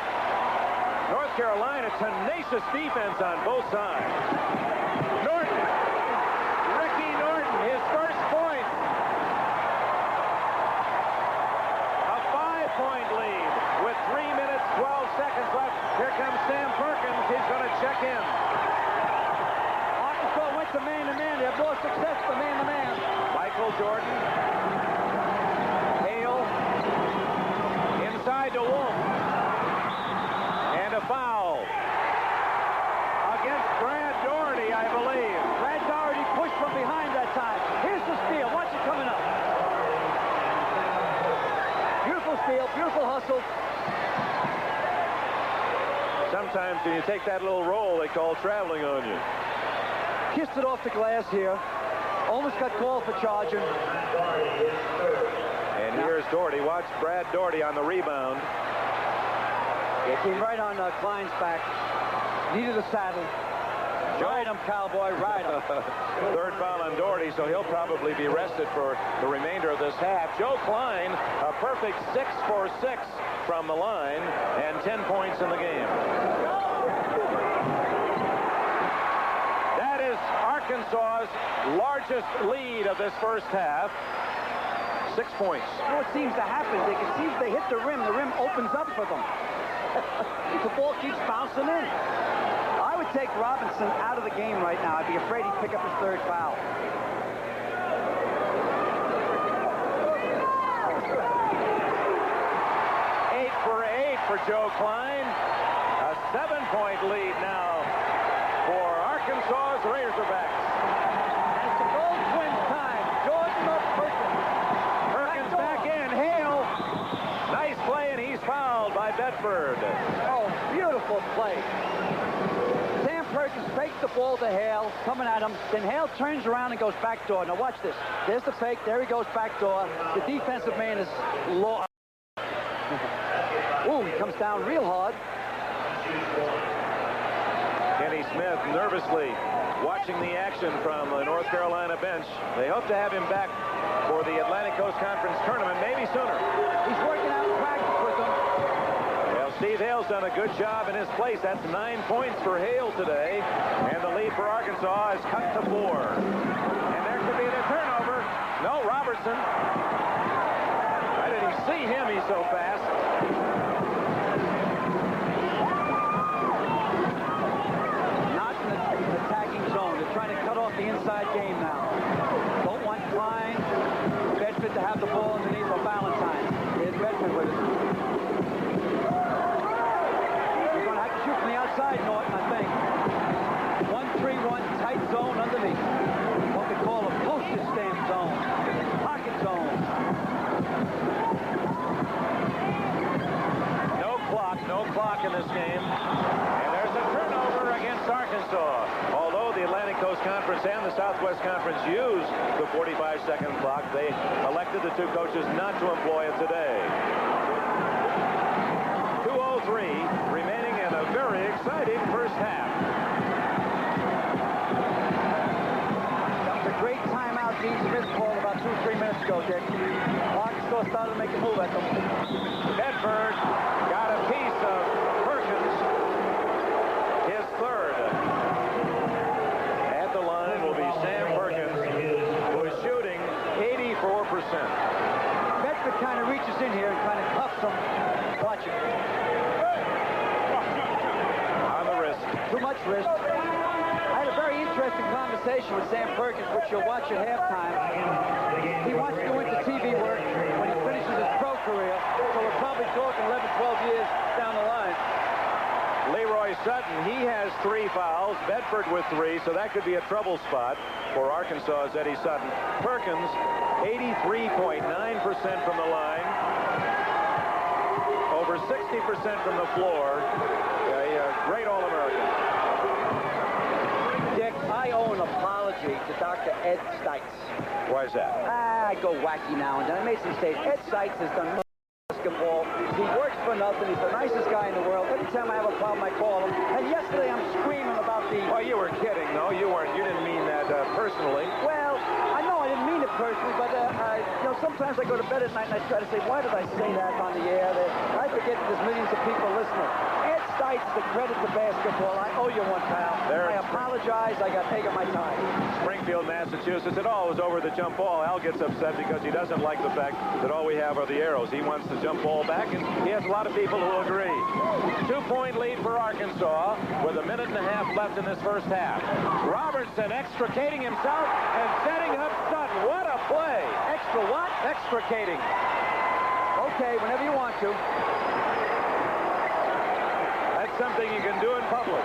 North Carolina, tenacious defense on both sides. Norton. Ricky Norton, his first point. A 5-point lead with 3 minutes, 12 seconds left. Here comes Sam Perkins. He's going to check in. Arkansas went to man-to-man. They have more success for man-to-man. Michael Jordan. Hale. Inside to Wolf. And a foul. Against Brad Doherty, I believe. Brad Doherty pushed from behind that time. Here's the steal. Watch it coming up. Beautiful steal. Beautiful hustle. Sometimes and you take that little roll they call traveling on you. Kissed it off the glass here. Almost got called for charging. And here's Doherty. Watch Brad Doherty on the rebound. It came right on Klein's back. Needed a saddle. Ride him, cowboy, ride him. Third foul on Doherty, so he'll probably be rested for the remainder of this half. Joe Klein, a perfect 6 for 6 from the line, and 10 points in the game. That is Arkansas's largest lead of this first half. 6 points. You know what seems to happen? They can see if they hit the rim opens up for them. The ball keeps bouncing in. I would take Robinson out of the game right now. I'd be afraid he'd pick up his third foul. Eight for Joe Klein. A 7-point lead now for Arkansas's Razorbacks. And it's the Gold Twins time. Jordan up Perkins. Perkins back in. Hale. Nice play, and he's fouled by Bedford. Oh, beautiful play. Sam Perkins fakes the ball to Hale, coming at him. Then Hale turns around and goes back door. Now watch this. There's the fake. There he goes back door. The defensive man is low. Ooh, he comes down real hard. Kenny Smith nervously watching the action from the North Carolina bench. They hope to have him back for the Atlantic Coast Conference tournament, maybe sooner. He's working out in practice with them. Well, Steve Hale's done a good job in his place. That's 9 points for Hale today. And the lead for Arkansas is cut to 4. And there could be the turnover. No, Robertson. I didn't even see him. He's so fast. Not in the attacking zone. They're trying to cut off the inside game now. Don't want Klein, Bedford to have the ball underneath for Valentine. Here's Bedford with it. You're going to have to shoot from the outside, Norton, I think. 1-3-1, tight zone underneath. What we call a postage stamp zone. Pocket zone. No clock in this game. And there's a turnover against Arkansas. Although the Atlantic Coast Conference and the Southwest Conference use the 45-second clock, they elected the two coaches not to employ it today. 2:03 remaining in a very exciting first half. That was a great timeout Dean Smith called about 2-3 minutes ago, Dick. Arkansas started to make a move at them. Bedford got a piece of Perkins, his third. At the line will be Sam Perkins, who is shooting 84%. Bedford kind of reaches in here and kind of cuffs him. Watch it. On the wrist. Too much wrist. I had a very interesting conversation with Sam Perkins, which you'll watch at halftime. He wants to go into TV work when he finishes his pro career, so we're probably talking 11, 12 years down the line. Leroy Sutton, he has 3 fouls. Bedford with 3, so that could be a trouble spot for Arkansas's Eddie Sutton. Perkins, 83.9% from the line. Over 60% from the floor. A great All-American. Dick, I owe an apology to Dr. Ed Stites. Why is that? I go wacky now and then. I made some mistakes. Ed Stites has done basketball. He works for nothing. He's the nicest guy in the world. Every time I have a problem, I call him. And yesterday, I'm screaming about the... Well, you were kidding, though. You weren't. You didn't mean that personally. Well, I know I didn't mean it personally, but you know, sometimes I go to bed at night and I try to say, why did I say that on the air? I forget that there's millions of people listening. Ed Stites is the credit to basketball. I owe you one, pal. I apologize. I got taken my time. Springfield, Massachusetts. It all was over the jump ball. Al gets upset because he doesn't like the fact that all we have are the arrows. He wants the jump ball back, and he has a lot of people who agree. 2-point lead for Arkansas with a minute and a half left in this first half. Robertson extricating himself and setting up Sutton. What a play. Extra what? Extricating. Okay, whenever you want to. That's something you can do in public.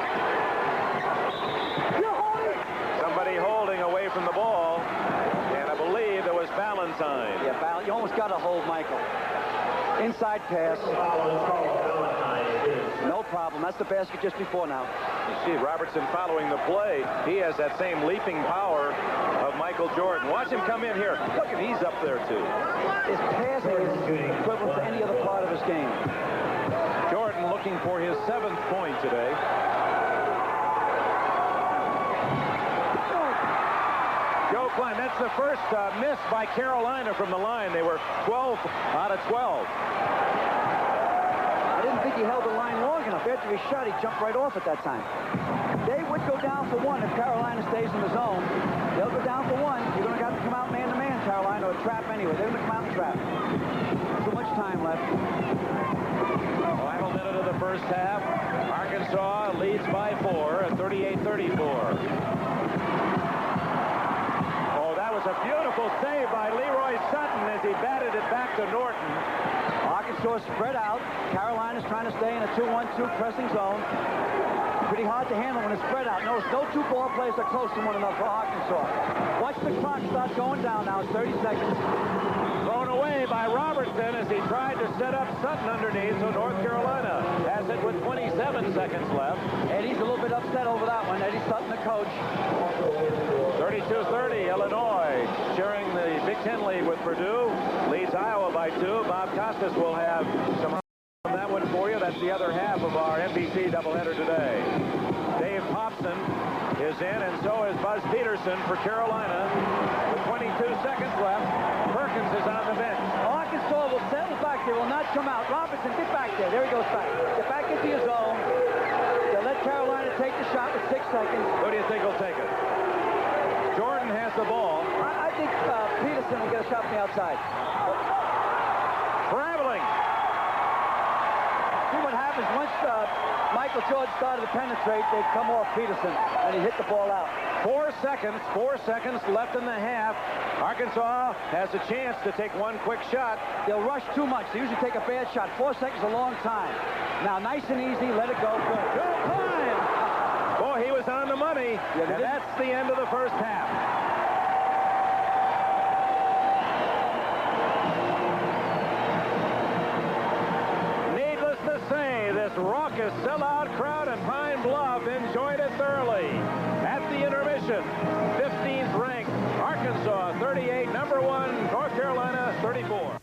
Somebody holding away from the ball, and I believe it was Valentine. Yeah, you almost got to hold Michael. Inside pass. No problem. That's the basket just before now. You see Robertson following the play. He has that same leaping power of Michael Jordan. Watch him come in here. Look, and he's up there, too. His passing is equivalent to any other part of his game. Jordan looking for his 7th point today. Joe Klein, that's the first miss by Carolina from the line. They were 12 out of 12. I didn't think he held the line long enough. After he shot, he jumped right off at that time. They would go down for one if Carolina stays in the zone. They'll go down for one. You're going to have to come out man-to-man, Carolina, or trap anyway. They're going to come out and trap. Too much time left. Final minute of the first half. Arkansas leads by 4 at 38-34. Was a beautiful save by Leroy Sutton as he batted it back to Norton. Arkansas spread out. Carolina's trying to stay in a 2-1-2 pressing zone. Pretty hard to handle when it's spread out. No two ball players are close to one another for Arkansas. Watch the clock start going down now. It's 30 seconds. Thrown away by Robertson as he tried to set up Sutton underneath, so North Carolina has it with 27 seconds left. Eddie's a little bit upset over that one. Eddie Sutton, the coach. 32-30, Illinois sharing the Big Ten lead with Purdue. Leads Iowa by 2. Bob Costas will have some on that one for you. That's the other half of our NBC doubleheader today. Dave Hobson is in, and so is Buzz Peterson for Carolina. With 22 seconds left, Perkins is on the bench. Arkansas will settle back. They will not come out. Robertson, get back there. There he goes back. Get back into your zone. They'll let Carolina take the shot with 6 seconds. Who do you think will take it? Jordan has the ball. I think Peterson will get a shot from the outside. Traveling. See what happens once Michael Jordan started to penetrate, they'd come off Peterson, and he hit the ball out. 4 seconds left in the half. Arkansas has a chance to take one quick shot. They'll rush too much. They usually take a bad shot. 4 seconds is a long time. Now, nice and easy. Let it go. Good. Joe Klein. Boy, he was on the money. Yeah, and that's the end of the first half. Needless to say, this raucous sellout crowd in Pine Bluff enjoyed it thoroughly. At the intermission, 15th ranked Arkansas 38, number 1 North Carolina 34.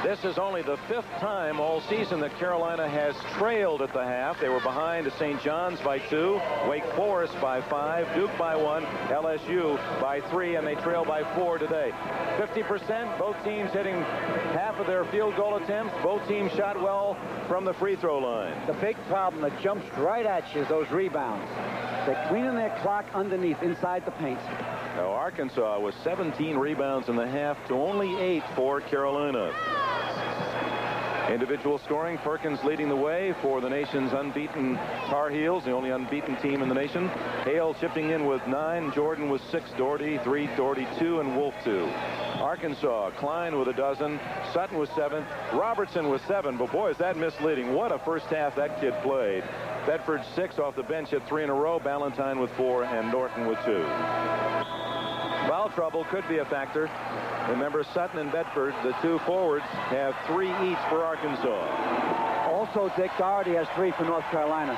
This is only the 5th time all season that Carolina has trailed at the half. They were behind to St. John's by 2, Wake Forest by 5, Duke by 1, LSU by 3, and they trail by 4 today. 50%, both teams hitting half of their field goal attempts. Both teams shot well from the free throw line. The big problem that jumps right at you is those rebounds. They're cleaning their clock underneath, inside the paint. Now, Arkansas was 17 rebounds in the half to only 8 for Carolina. Individual scoring, Perkins leading the way for the nation's unbeaten Tar Heels, the only unbeaten team in the nation. Hale chipping in with 9, Jordan with 6, Doherty 3, Doherty 2, and Wolf 2. Arkansas, Klein with 12, Sutton with 7, Robertson with 7. But boy, is that misleading. What a first half that kid played. Bedford 6 off the bench at 3 in a row, Ballantyne with 4, and Norton with 2. Foul trouble could be a factor. Remember, Sutton and Bedford, the 2 forwards, have 3 each for Arkansas. Also, Dick Doherty has 3 for North Carolina.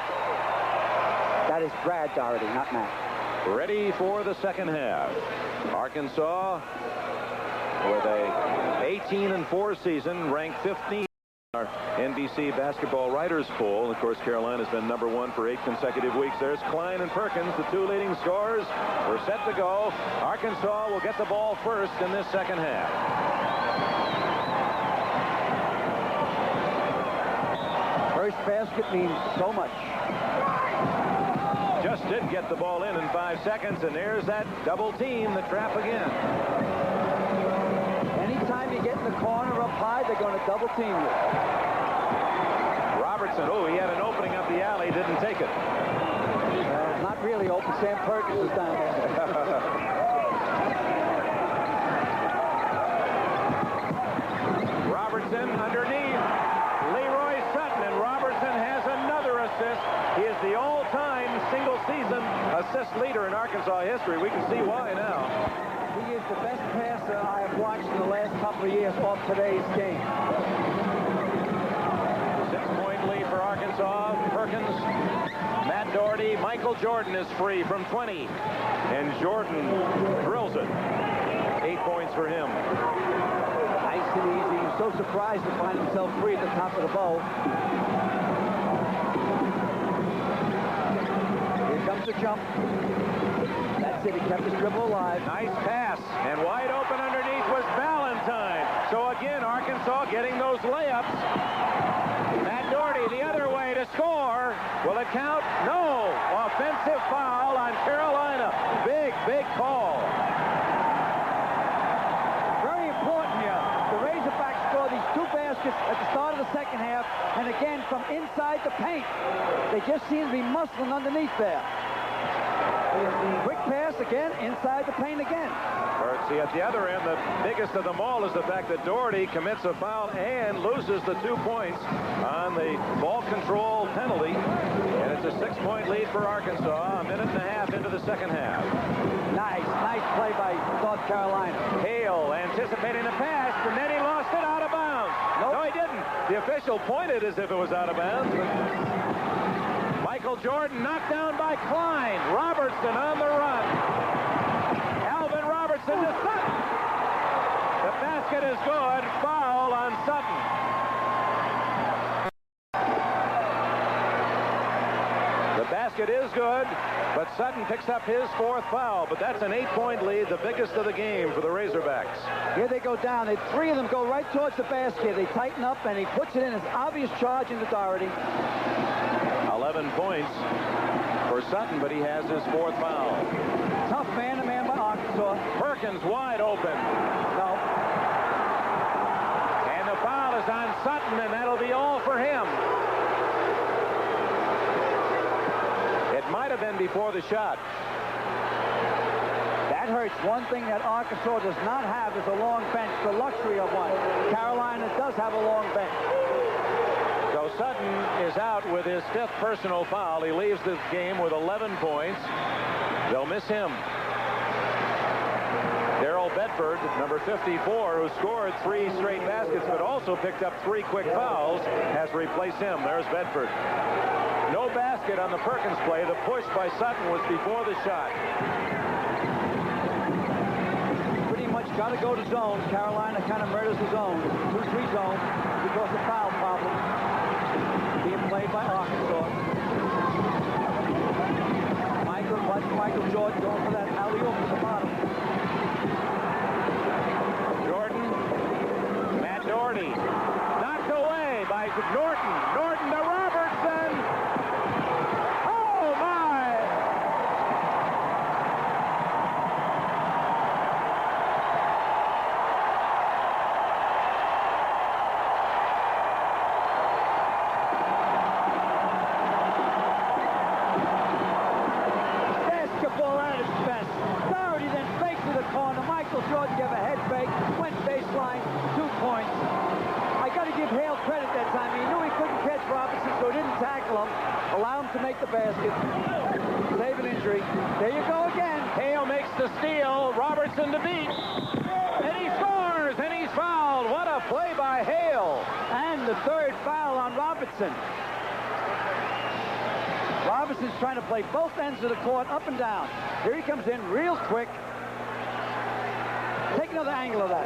That is Brad Doherty, not Matt. Ready for the second half. Arkansas with a 18-4 season, ranked 15. Our NBC basketball writers poll. Of course, Carolina's been number 1 for 8 consecutive weeks. There's Klein and Perkins, the 2 leading scorers. We're set to go. Arkansas will get the ball first in this second half. First basket means so much. Just did get the ball in 5 seconds, and there's that double team, the trap again. Anytime you get in the corner up high, they're going to double team you. Robertson, oh, he had an opening up the alley, didn't take it. Not really open. Sam Perkins is down there. Robertson underneath Leroy Sutton, and Robertson has another assist. He is the all-time single-season assist leader in Arkansas history. We can see why now. He is the best passer I have watched in the last couple of years off today's game. 6-point lead for Arkansas. Perkins, Matt Doherty, Michael Jordan is free from 20. And Jordan drills it. 8 points for him. Nice and easy. He was so surprised to find himself free at the top of the bowl. Here comes the jump. That's it. He kept his dribble alive. Nice pass. And wide open underneath was Valentine. So again, Arkansas getting those layups. Matt Doherty the other way to score. Will it count? No. Offensive foul on Carolina. Big, big call. Very important here. The Razorbacks score these 2 baskets at the start of the second half, and again from inside the paint. They just seem to be muscling underneath there. Quick pass again, inside the paint again. See, at the other end, the biggest of them all is the fact that Doherty commits a foul and loses the 2 points on the ball control penalty. And it's a 6-point lead for Arkansas, a minute and a half into the second half. Nice play by North Carolina. Hale anticipating the pass, and then he lost it out of bounds. Nope. No, he didn't. The official pointed as if it was out of bounds. Michael Jordan knocked down by Klein. Robertson on the run. Alvin Robertson to Sutton. The basket is good. Foul on Sutton. The basket is good, but Sutton picks up his 4th foul. But that's an 8-point lead, the biggest of the game for the Razorbacks. Here they go down. 3 of them go right towards the basket. They tighten up, and he puts it in as obvious charge into Doherty. 11 points for Sutton, but he has his 4th foul. Tough man-to-man by Arkansas. Perkins wide open. No. And the foul is on Sutton, and that'll be all for him. It might have been before the shot. That hurts. One thing that Arkansas does not have is a long bench, the luxury of one. Carolina does have a long bench. So Sutton is out with his 5th personal foul. He leaves this game with 11 points. They'll miss him. Darrell Bedford, number 54, who scored 3 straight baskets but also picked up 3 quick fouls, has replaced him. There's Bedford. No basket on the Perkins play. The push by Sutton was before the shot. Pretty much got to go to zone. Carolina kind of murders the zone. 2-3 zone because of foul problem. Being played by Arkansas. Michael Jordan going for that alley-oop at the bottom. Jordan, Matt Doherty, knocked away by Norton. Norton to Robertson. Oh, my! Jordan gave a head fake, went baseline, 2 points. I got to give Hale credit that time. He knew he couldn't catch Robinson, so he didn't tackle him. Allow him to make the basket. Save an injury. There you go again. Hale makes the steal. Robertson to beat. And he scores, and he's fouled. What a play by Hale. And the 3rd foul on Robertson. Robinson's trying to play both ends of the court, up and down. Here he comes in real quick. Take another angle of that.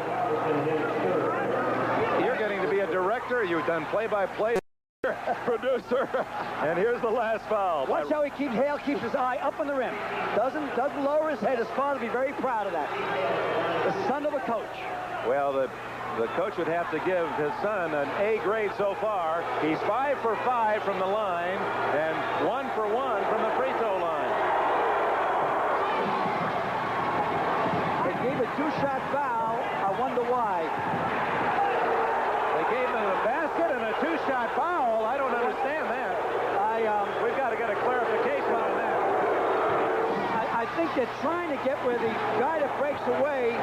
You're getting to be a director. You've done play-by-play producer. And here's the last foul. Watch how Hale keeps his eye up on the rim. Doesn't lower his head. His father will be very proud of that. The son of a coach. Well, the coach would have to give his son an A grade so far. He's 5 for 5 from the line and 1 for 1 from the free throw line. Gave a 2-shot foul. I wonder why. They gave him a basket and a 2-shot foul. I don't understand that. We've got to get a clarification on that. I think they're trying to get where the guy that breaks away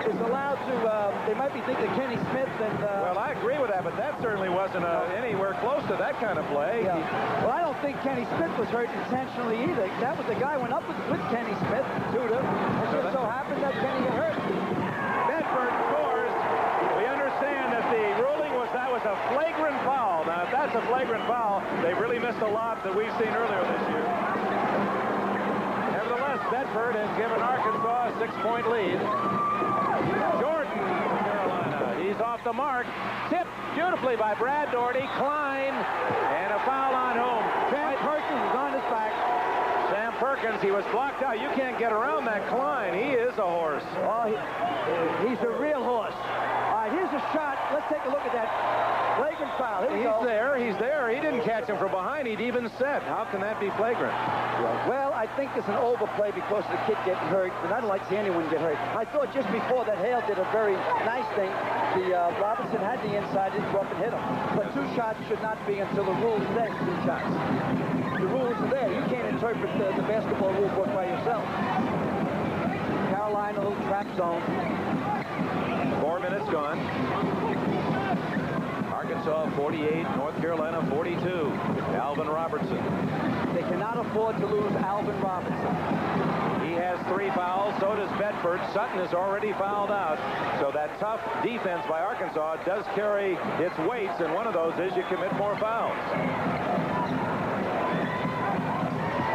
is allowed to, they might be thinking Kenny Smith and... well, I agree with that, but that certainly wasn't anywhere close to that kind of play. Yeah. Well, I don't think Kenny Smith was hurt intentionally either. That was the guy went up with Kenny Smith, Tudor. It just so happened that Kenny got hurt. Bedford scores. We understand that the ruling was that was a flagrant foul. Now, if that's a flagrant foul, they've really missed a lot that we've seen earlier this year. Nevertheless, Bedford has given Arkansas a 6-point lead. Jordan, Carolina, he's off the mark. Tipped beautifully by Brad Doherty. Klein, and a foul on whom? Sam Perkins is on his back. Sam Perkins, he was blocked out. You can't get around that Klein. He is a horse. Oh, he's a real horse. All right, here's a shot. Let's take a look at that flagrant foul. Here we go. He's there. He didn't catch him from behind. He'd even said, how can that be flagrant? Well, I think there's an overplay because of the kid getting hurt, and I don't like to see anyone get hurt. I thought just before that Hale did a very nice thing. The Robinson had the inside, didn't go up and hit him. But 2 shots should not be until the rule says 2 shots. The rules are there. You can't interpret the basketball rule book by yourself. Carolina, a little trap zone. 4 minutes gone. Arkansas 48, North Carolina 42. Alvin Robertson. They cannot afford to lose Alvin Robertson. He has 3 fouls, so does Bedford. Sutton is already fouled out. So that tough defense by Arkansas does carry its weights, and one of those is you commit more fouls.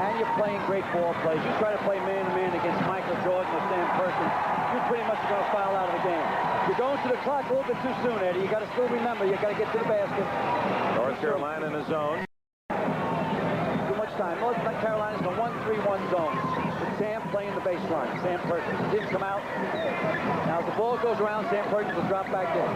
And you're playing great ball plays. You try to play man-to-man against Michael Jordan or Sam Perkins, you're pretty much going to foul out of the game. You're going to the clock a little bit too soon, Eddie. You got to still remember, you got to get to the basket. North Carolina in a zone. Too much time. North Carolina's in a 1-3-1 zone. With Sam playing the baseline. Sam Perkins didn't come out. Now, as the ball goes around, Sam Perkins will drop back in.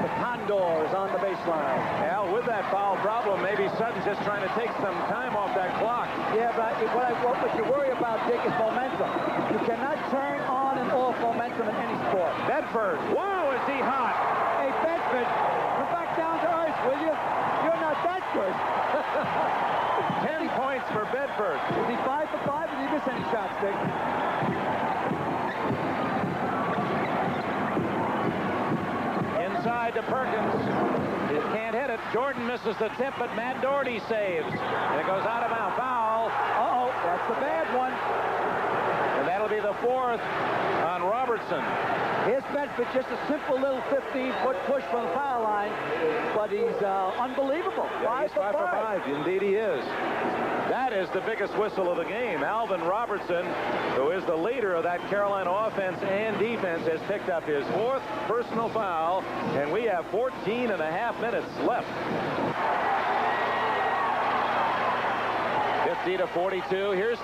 The Condor is on the baseline. Al, with that foul problem, maybe Sutton's just trying to take some time off that clock. Yeah, but what you worry about, Dick, is momentum. You cannot turn on and off momentum in any sport. Bedford, wow, is he hot? Hey, Bedford, come back down to earth, will you? You're not that good. 10 points for Bedford. Is he 5 for 5? Did he miss any shots, Dick? Inside to Perkins. He can't hit it. Jordan misses the tip, but Matt Doherty saves. And it goes out of bounds. Foul. Uh-oh, that's the bad one. And that'll be the 4th on Robertson. Here's Bedford, just a simple little 15-foot push from the foul line, but he's unbelievable. Yeah, he's 5 for 5. Indeed he is. That is the biggest whistle of the game. Alvin Robertson, who is the leader of that Carolina offense and defense, has picked up his 4th personal foul, and we have 14 and a half minutes left. 50-42. Here's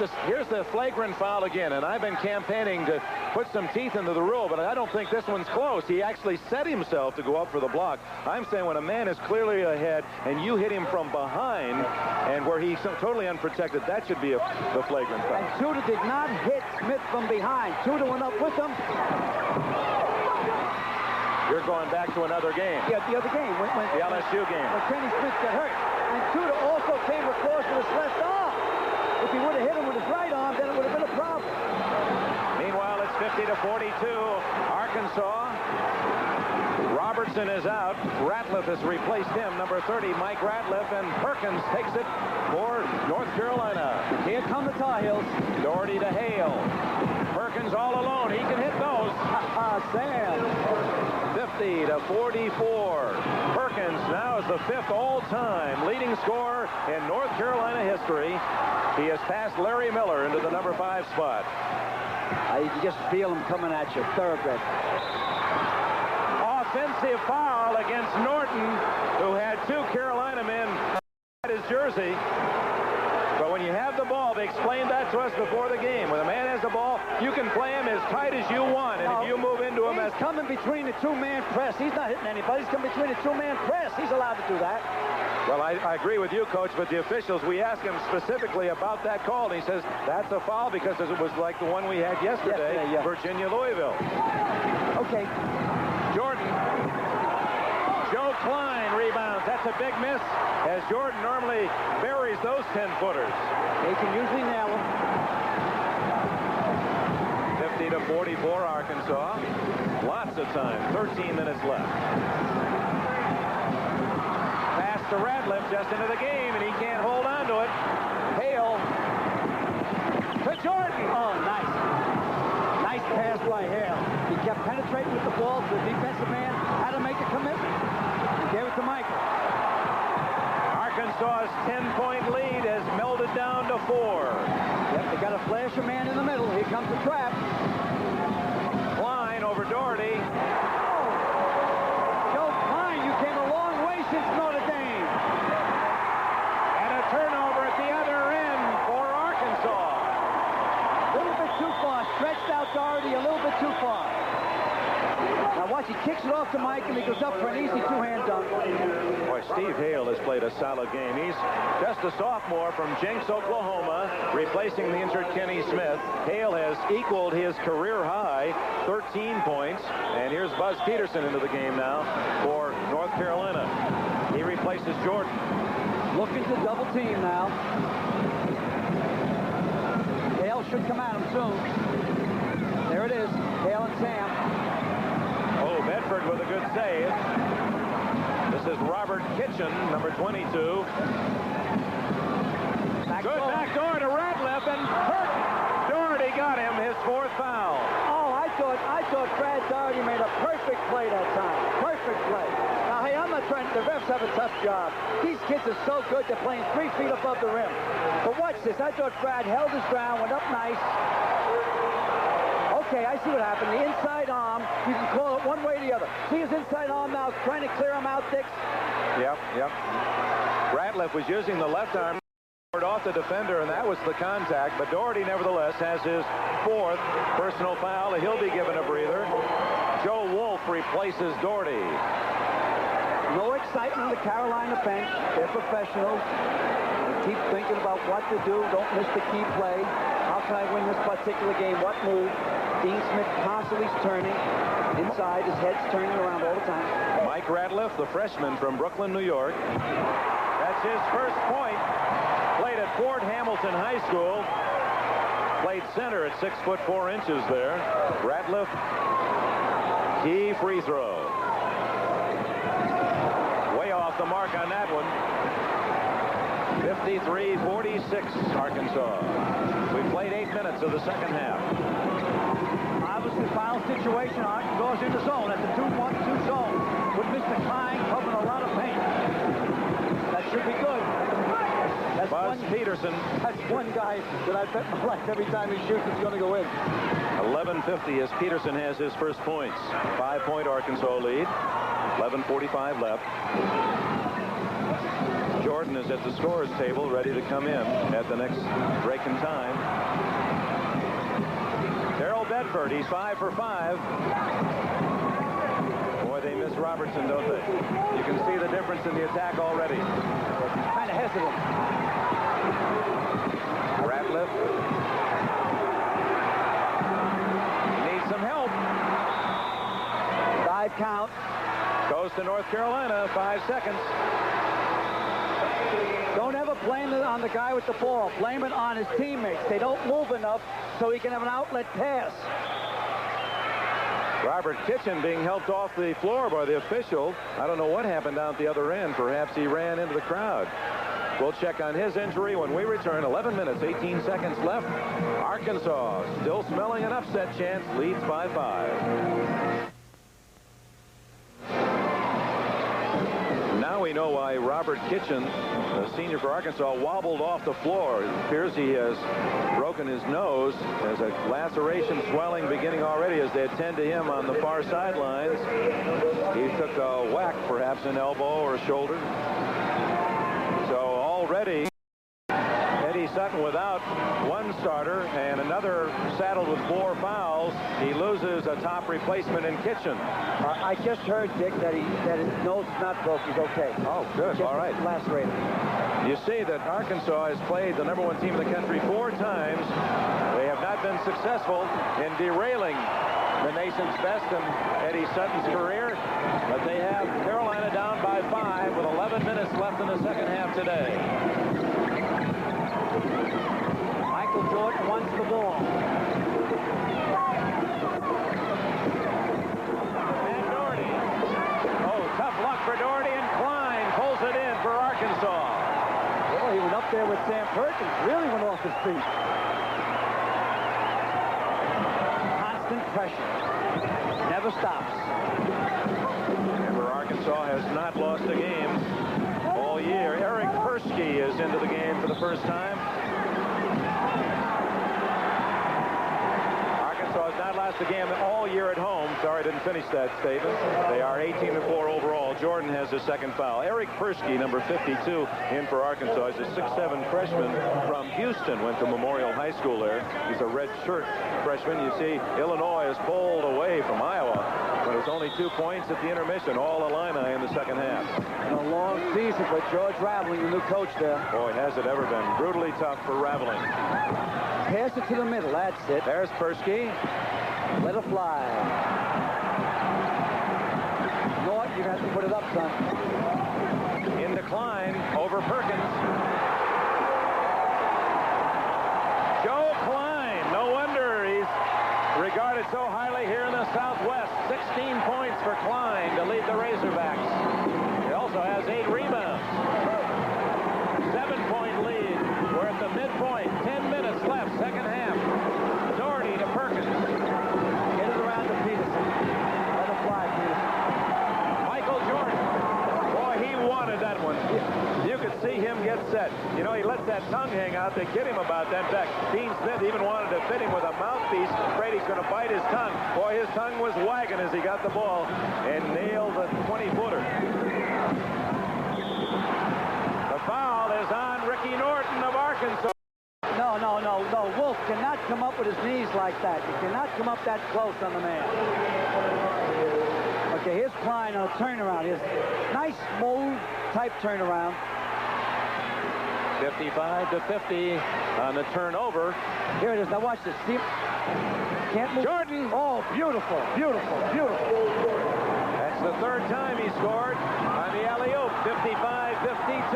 the flagrant foul again, and I've been campaigning to put some teeth into the rule, but I don't think this one's close. He actually set himself to go up for the block. I'm saying when a man is clearly ahead and you hit him from behind and where he's totally unprotected, that should be the flagrant foul. And Tudor did not hit Smith from behind. Tudor went up with him. You're going back to another game. Yeah, the other game. The LSU game. When Kenny Smith got hurt. And Tudor also came across with his left arm. If he would have hit him with his right arm, then it would have been a problem. Meanwhile, it's 50-42. Arkansas. Robertson is out. Ratliff has replaced him. Number 30, Mike Ratliff, and Perkins takes it for North Carolina. Here come the Tar Heels. Doherty to Hale. Perkins all alone. He can hit those. Sam. 50-44. Perkins now is the 5th all-time leading scorer in North Carolina history. He has passed Larry Miller into the number 5 spot. You can just feel him coming at you. Thoroughbred. Offensive foul against Norton, who had 2 Carolina men at his jersey. But when you have the ball, they explained that to us before the game. When a man has the ball, you can play him as tight as you want. And if you move into him he's coming between the 2-man press. He's not hitting anybody. He's coming between the 2-man press. He's allowed to do that. Well, I agree with you, Coach, but the officials, we asked him specifically about that call, and he says that's a foul because it was like the one we had yesterday, yeah. Virginia-Louisville. Okay. Jordan. Joe Klein rebounds. That's a big miss, as Jordan normally buries those 10-footers. They can usually nail them. 44, Arkansas. Lots of time. 13 minutes left. Pass to Ratliff just into the game, and he can't hold on to it. Hale to Jordan. Oh, nice. Nice pass by Hale. He kept penetrating with the ball. The defensive man had to make a commitment. He gave it to Michael. Arkansas's 10-point lead has melted down to 4. Yep, they got a flasher man in the middle. Here comes the trap. Klein over Doherty. Oh. Joe Klein, you came a long way since Notre Dame. And a turnover at the other end for Arkansas. A little bit too far. Stretched out Doherty a little bit too far. Now watch, he kicks it off to Mike, and he goes up for an easy two-hand dunk. Boy, Steve Hale has played a solid game. He's just a sophomore from Jenks, Oklahoma, replacing the injured Kenny Smith. Hale has equaled his career high, 13 points. And here's Buzz Peterson into the game now for North Carolina. He replaces Jordan. Looking to double team now. Hale should come at him soon. There it is, Hale and Sam. Oh, Bedford with a good save. This is Robert Kitchen, number 22. Good backdoor to Ratliff, and Doherty got him his 4th foul. Oh, I thought Brad Doherty made a perfect play that time. Perfect play. Now, hey, I'm not trying. The refs have a tough job. These kids are so good. They're playing 3 feet above the rim. But watch this. I thought Brad held his ground, went up nice. Okay, I see what happened. The inside arm, you can call it one way or the other. See his inside arm now trying to clear him out, Dix? Yep. Ratliff was using the left arm off the defender, and that was the contact. But Doherty, nevertheless, has his 4th personal foul. He'll be given a breather. Joe Wolf replaces Doherty. No excitement on the Carolina bench. They're professionals. They keep thinking about what to do. Don't miss the key play. How can I win this particular game? What move? Dean Smith constantly turning inside. His head's turning around all the time. Mike Ratliff, the freshman from Brooklyn, New York. That's his first point. Played at Fort Hamilton High School. Played center at 6'4" there. Ratliff, key free throw. Way off the mark on that one. 53-46, Arkansas. We played 8 minutes of the second half. Obviously, foul situation. Arkansas in the zone at the 2-1-2 zone with Mr. Klein covering a lot of paint. That should be good. That's Buzz Peterson. That's one guy that I bet my life every time he shoots it's going to go in. 11:50 as Peterson has his first points. 5-point Arkansas lead. 11:45 left. Jordan is at the scorer's table, ready to come in at the next break in time. Darrell Bedford, he's 5 for 5. Boy, they miss Robertson, don't they? You can see the difference in the attack already. Kind of hesitant. Ratliff needs some help. 5 count. Goes to North Carolina, 5 seconds. Don't ever blame it on the guy with the ball. Blame it on his teammates. They don't move enough so he can have an outlet pass. Robert Kitchen being helped off the floor by the official. I don't know what happened down at the other end. Perhaps he ran into the crowd. We'll check on his injury when we return. 11 minutes, 18 seconds left. Arkansas still smelling an upset chance. Leads by 5. Now we know why Robert Kitchen, the senior for Arkansas, wobbled off the floor. It appears he has broken his nose. There's a laceration swelling beginning already as they attend to him on the far sidelines. He took a whack, perhaps an elbow or a shoulder. So already Eddie Sutton without one starter and another saddled with 4 fouls. He loses a top replacement in Kitchen. I just heard, Dick, that his nose is not broke. He's okay. Oh, good. All right. Lacerated. You see that Arkansas has played the #1 team in the country 4 times. They have not been successful in derailing the nation's best in Eddie Sutton's career, but they have Carolina down by 5 with 11 minutes left in the second half today. Michael Jordan wants the ball. aggression. Never stops. Remember, Arkansas has not lost a game all year. Eric Persky is into the game for the first time. Arkansas has not lost a game all year at home. Sorry, I didn't finish that statement. They are 18-4 overall. Jordan has his second foul. Eric Persky, number 52, in for Arkansas. He's a 6'7" freshman from Houston. Went to Memorial High School there. He's a red shirt freshman. You see, Illinois is pulled away from Iowa, but it's only 2 points at the intermission. All Illini in the second half. And a long season for George Raveling, the new coach there. Boy, has it ever been brutally tough for Raveling. Pass it to the middle. That's it. There's Persky. Let it fly. Norton, you're going to have to put it up, son. In decline over Perkins. Joe Klein. No wonder he's regarded so highly here in the Southwest. 16 points for Klein to lead the Razorbacks. He also has 8 rebounds. 7-point lead. We're at the midpoint. 10 minutes left, second half. Doherty to Perkins. Get it around to Peterson. Let it fly, Peterson. Michael Jordan. Boy, he wanted that one. You could see him get set. You know, he lets that tongue hang out. They kid him about that. In fact, Dean Smith even wanted to fit him with a mouthpiece. Afraid he's going to bite his tongue. Boy, his tongue was wagging as he got the ball and nailed the 20-footer. The foul is on Ricky Norton of Arkansas. No. Wolf cannot come up with his knees like that. He cannot come up that close on the man. Okay, here's Klein on a turnaround. Here's nice, smooth type turnaround. 55-50 on the turnover. Here it is. Now watch this. See? Can't move. Jordan. Oh, beautiful. That's the third time he scored on the alley-oop. 55-52.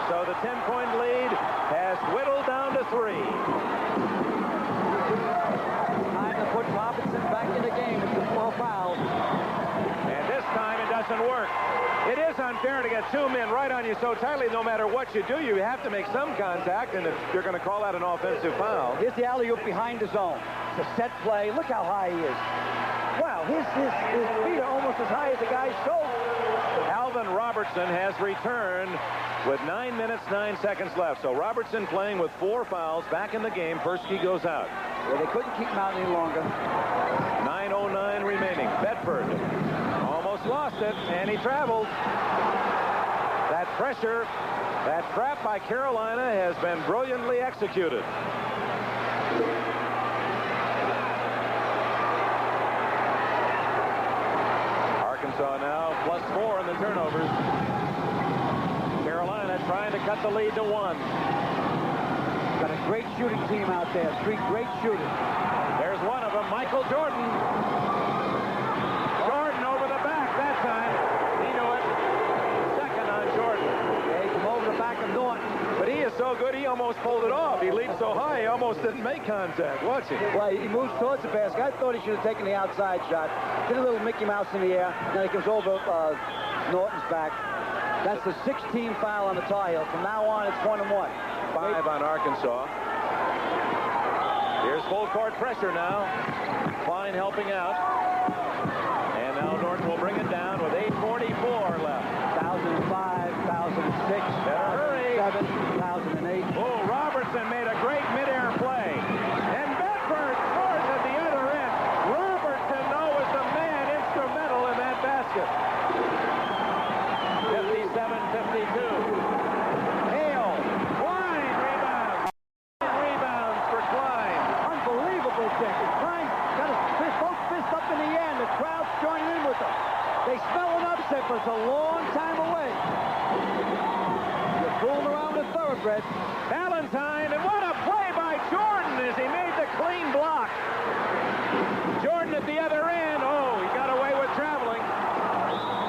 So the 10-point lead has whittled down to 3. Time to put Robinson back in the game with the 4 fouls. And this time it doesn't work. It is unfair to get 2 men right on you so tightly. No matter what you do, you have to make some contact, and if you're going to call out an offensive foul. Here's the alley-oop behind the zone. It's a set play. Look how high he is. Wow, his feet are almost as high as the guy's shoulder. Alvin Robertson has returned with 9 minutes, 9 seconds left. So Robertson playing with 4 fouls back in the game. Persky goes out. Well, they couldn't keep him out any longer. 9:09 remaining. Bedford almost lost it, and he traveled. That pressure, that trap by Carolina has been brilliantly executed. Arkansas now +4 in the turnovers. Carolina trying to cut the lead to 1. Got a great shooting team out there. 3 great shooters. There's one of them, Michael Jordan. Jordan over the back that time. He knew it. Second on Jordan. Yeah, he came over the back of Norton. But he is so good, he almost pulled it off. He leaped so high, he almost didn't make contact. Watch him. Well, he moves towards the basket. I thought he should have taken the outside shot. Did a little Mickey Mouse in the air. Then he comes over Norton's back. That's the 16th foul on the Tar Heels. From now on, it's 1-1. 5 on Arkansas. Here's full court pressure now. Klein helping out. And now Norton will bring it down with 8:44 left. 2005, 2006, Hurry. 2007, 2008. Oh, Robertson made a great midair play. And Bedford scores at the other end. Robertson, though, was the man instrumental in that basket. 57-52. Hale. Klein rebounds. Rebounds for Klein. Unbelievable kick. And Klein got his both fists up in the air, and the crowd's joining in with him. They smell an upset, but it's a long time away. You're fooling around with thoroughbred. Valentine, and what a play by Jordan as he made the clean block. Jordan at the other end. Oh, he got away with traveling.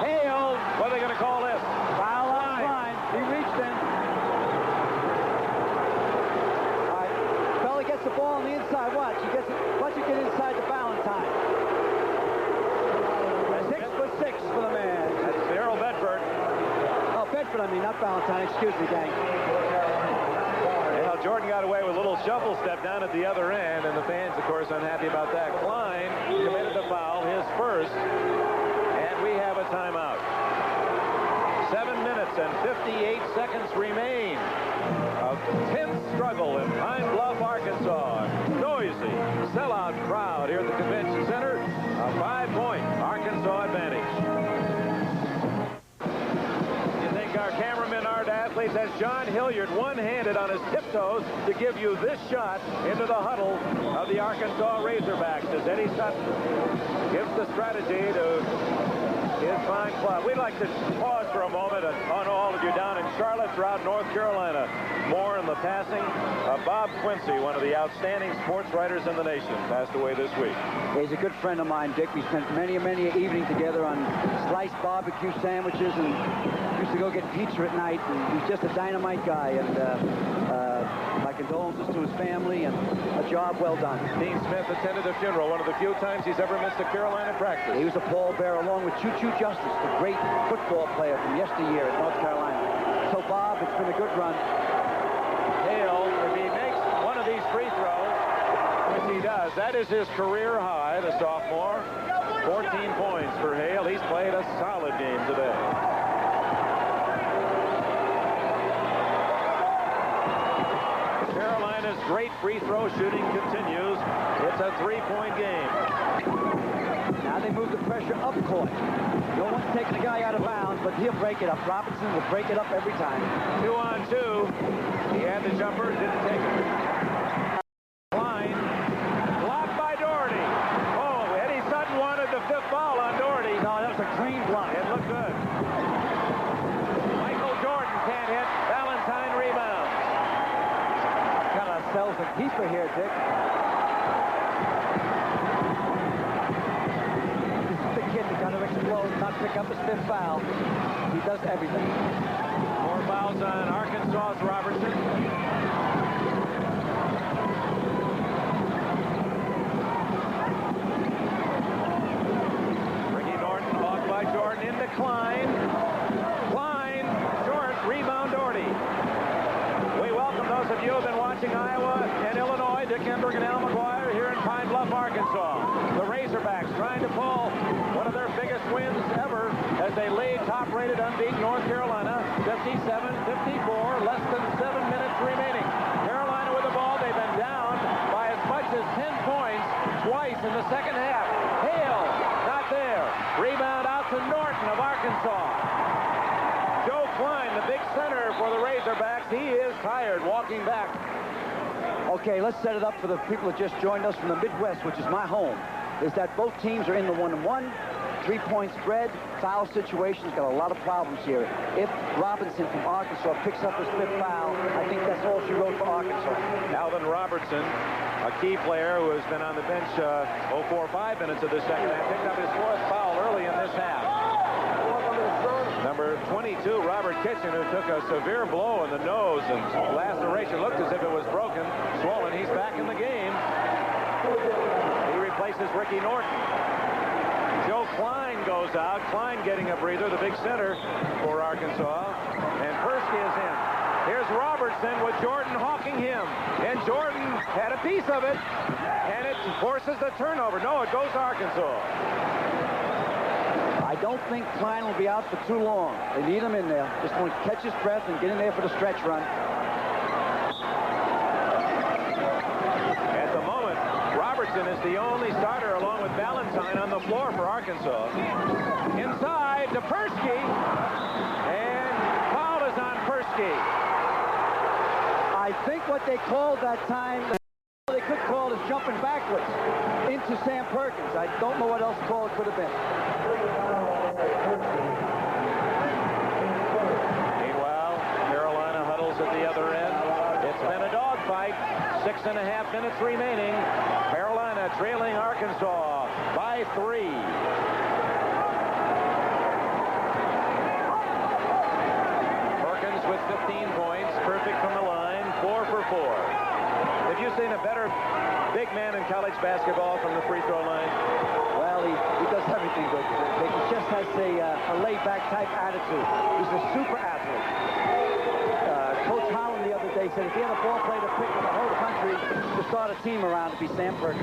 Hale, what are they going to call this? Foul on Klein. He reached in. All right. Fella gets the ball on the inside. Watch. He gets it. Watch it get inside to Valentine. 6 for 6 for the man. That's Daryl Bedford. Oh, Bedford, I mean, not Valentine. Excuse me, gang. Well, Jordan got away with a little shuffle step down at the other end, and the fans, of course, unhappy about that. Klein committed the foul, his first, and we have a timeout. 7 minutes and 58 seconds remain. A tense struggle in Pine Bluff, Arkansas. Noisy sellout crowd here at the convention center. A 5-point Arkansas advantage. You think our cameraman, our athletes, has John Hilliard one-handed on his tiptoes to give you this shot into the huddle of the Arkansas Razorbacks as Eddie Sutton gives the strategy to his fine club. We'd like to pause for a moment on all of you down in Charlotte, throughout North Carolina. More in the passing of Bob Quincy, one of the outstanding sports writers in the nation, passed away this week. He's a good friend of mine, Dick. We spent many an evening together on sliced barbecue sandwiches and used to go get pizza at night. And he's just a dynamite guy. And my condolences to his family and a job well done. Dean Smith attended the funeral, one of the few times he's ever missed a Carolina practice. He was a pallbearer along with Choo Choo Justice, the great football player from yesteryear at North Carolina. So, Bob, it's been a good run. Hale, if he makes one of these free throws, which he does, that is his career high, the sophomore. 14 points for Hale. He's played a solid game today. Carolina's great free throw shooting continues. It's a 3-point game. Now they move the pressure up court. No one's taking the guy out of bounds, but he'll break it up. Robinson will break it up every time. 2-on-2. He had the jumper, didn't take it. Klein, blocked by Doherty. Oh, Eddie Sutton wanted the 5th foul on Doherty. No, that was a clean block. It looked good. Michael Jordan can't hit. Valentine rebounds. Kind of sells a keeper here, Dick. Not pick up his 5th foul. He does everything. More fouls on Arkansas's Robertson. Ricky Norton blocked by Jordan into Klein. Klein, short, rebound Doherty. We welcome those of you who have been watching Iowa and Illinois, Dick Enberg and Al McGuire here in Pine Bluff, Arkansas. The Razorbacks trying to pull one of their biggest wins ever as they lead top-rated unbeaten North Carolina 57-54, less than 7 minutes remaining. Carolina with the ball. They've been down by as much as 10 points twice in the second half. Hale, not there. Rebound out to Norton of Arkansas. Joe Klein, the big center for the Razorbacks. He is tired walking back. Okay, let's set it up for the people that just joined us from the Midwest, which is my home. Is that both teams are in the 1-1, 3-point spread, foul situations, got a lot of problems here. If Robinson from Arkansas picks up his 5th foul, I think that's all she wrote for Arkansas. Alvin Robertson, a key player who has been on the bench 5 minutes of this second half, picked up his 4th foul early in this half. Number 22, Robert Kitchen, who took a severe blow in the nose and laceration, looked as if it was broken, swollen. He's back in the game. He replaces Ricky Norton. Joe Klein goes out. Klein getting a breather, the big center for Arkansas. And Persky is in. Here's Robertson with Jordan hawking him. And Jordan had a piece of it. And it forces the turnover. No, it goes to Arkansas. I don't think Klein will be out for too long. They need him in there. Just want to catch his breath and get in there for the stretch run. At the moment, Robertson is the only starter along with Valentine on the floor for Arkansas. Inside to Persky. And foul is on Persky. I think what they called that time, they could call is jumping backwards into Sam Perkins. I don't know what else call it could have been. Meanwhile, Carolina huddles at the other end. It's been a dogfight. 6.5 minutes remaining. Carolina trailing Arkansas by 3. Perkins with 15 points. Perfect from the line. 4 for 4. Have you seen a better big man in college basketball from the free throw line? Well, he does everything good. He just has a laid-back type attitude. He's a super athlete. Coach Holland the other day said if he had a ball player to pick in the whole country to start a team around, it'd be Sam Perkins.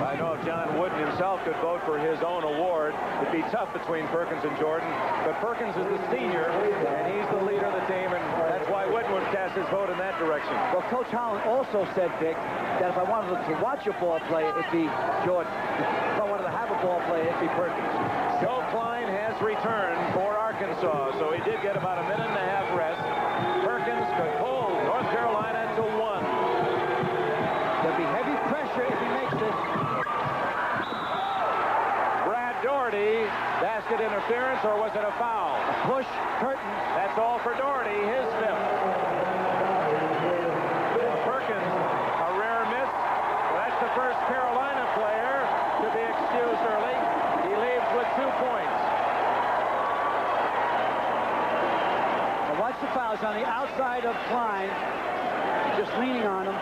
I know if John Wooden himself could vote for his own award, it'd be tough between Perkins and Jordan. But Perkins is the senior, and he's the leader of the team, and that's why Wooden would cast his vote in that direction. Well, Coach Holland also said, Vic, that if I wanted to watch a ball player, it'd be Jordan. If I wanted to have a ball player, it'd be Perkins. Joe Klein has returned for Arkansas, so he did get about a minute and a half rest. Perkins could pull North Carolina to 1. There'll be heavy pressure if he makes this. Brad Doherty, basket interference, or was it a foul? A push, curtain. That's all for Doherty, his fifth. Perkins, a rare miss. That's the first Carolina player to be excused early. He leaves with 2 points. And watch the fouls on the outside of Klein, just leaning on him.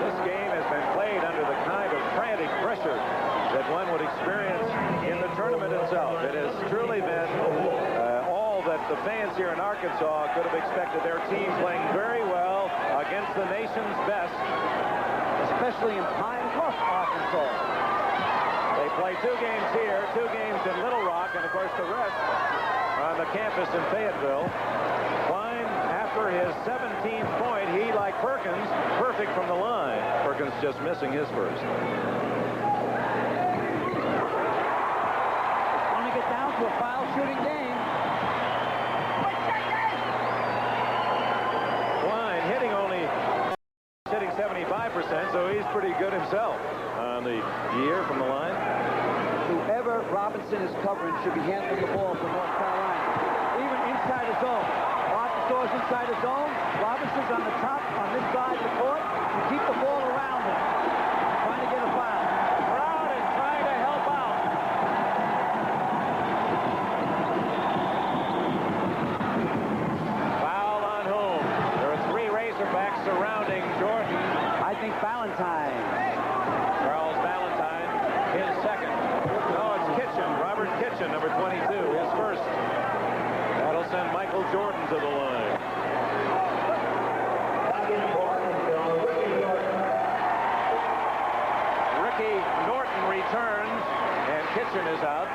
This game has been played under the kind of frantic pressure that one would experience in the tournament itself. It has truly been all that the fans here in Arkansas could have expected. Their team playing very well against the nation's best. Especially in Pine Bluff, Arkansas. They play 2 games here, 2 games in Little Rock, and of course the rest on the campus in Fayetteville. Klein, after his 17th point, he, like Perkins, perfect from the line. Perkins just missing his first. It's going to get down to a foul shooting game. Klein hitting 75%, so he's pretty good himself on the year from the line. Whoever Robinson is covering should be handling the ball for North Carolina. Even inside the zone. Arkansas inside the zone. Robinson's on the top, on this side of the court. You keep the ball around him. Trying to get a foul. Brown is trying to help out. Foul on whom? There are 3 Razorbacks surrounding Jordan. I think Valentine. Charles Valentine, his second. No, it's Kitchen, Robert Kitchen, number 22, his first. That'll send Michael Jordan to the line. Ricky Norton returns, and Kitchen is out.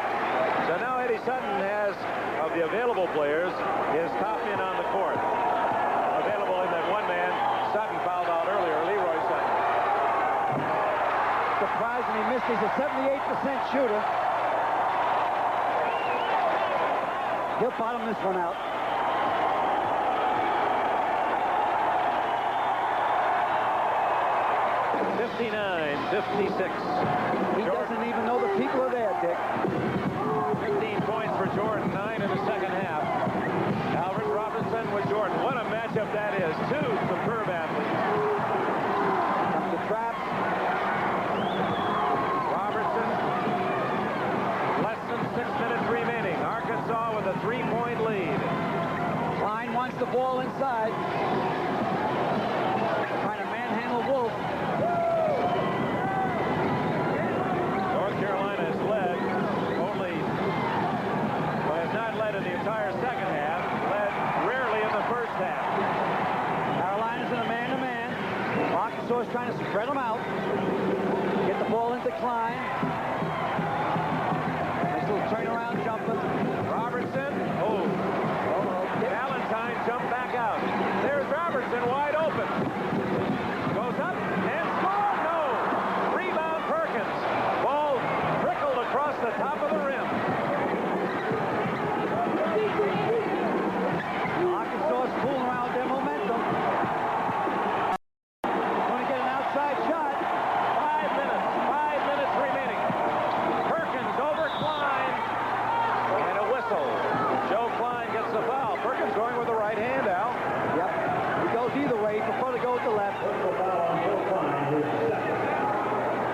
So now Eddie Sutton has, of the available players, his top men on the court. Available in that one man, Sutton fouled out earlier, Leroy Sutton. Surprising he missed. He's a 78% shooter. He'll bottom this one out. (59-56). He doesn't even know the people are there, Dick. 15 points for Jordan, 9 in the second half. Alvin Robinson with Jordan. What a matchup that is. 2 superb athletes. Comes the traps. Robertson. Less than 6 minutes remaining. Arkansas with a 3-point lead. Klein wants the ball inside. Trying to manhandle Wolf. North Carolina has led only, well, has not led in the entire second half, led rarely in the first half. Carolina's in a man-to-man. Arkansas is trying to spread them out. Get the ball into Klein. Nice little turnaround jumper. Robertson. Oh. Valentine jumped back out. There's Robertson wide open. Goes up and scored. No. Rebound Perkins. Ball trickled across the top of the rim. Arkansas is fooling around with their momentum. Going to get an outside shot. 5 minutes remaining. Perkins over Klein. And a whistle. Joe Klein gets the foul. Perkins going with the right hand, Al. Yep. He goes either way. He prefer to go with the left.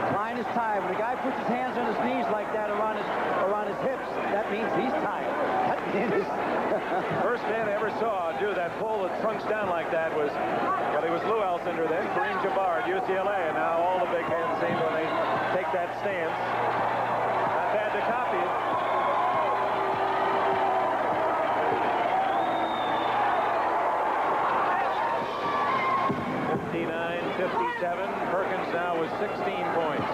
Klein is tired. When a guy puts his hands on his knees like that or on his hips, that means he's tired. That means First man I ever saw do that pull that trunks down like that was, well, it was Lou Alcindor then, Kareem Jabbar at UCLA, and now all the big men seem when they take that stance. Not bad to copy it. Perkins now with 16 points.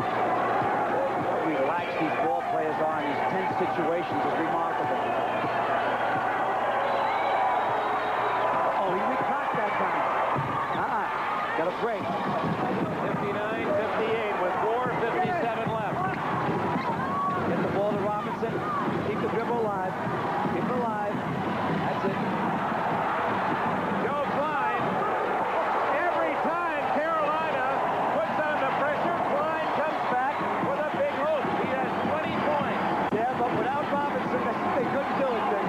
How relaxed these ball players are in these tense situations is remarkable. Oh, he recocked that time. Got a break. 59-58 with 4:57 left. Get the ball to Robinson. Keep the dribble alive. Keep it alive. That's it. Joe Klein. Every time Carolina puts under pressure, Klein comes back with a big hook. He has 20 points. Yeah, but without Robinson, they couldn't do it, Jim.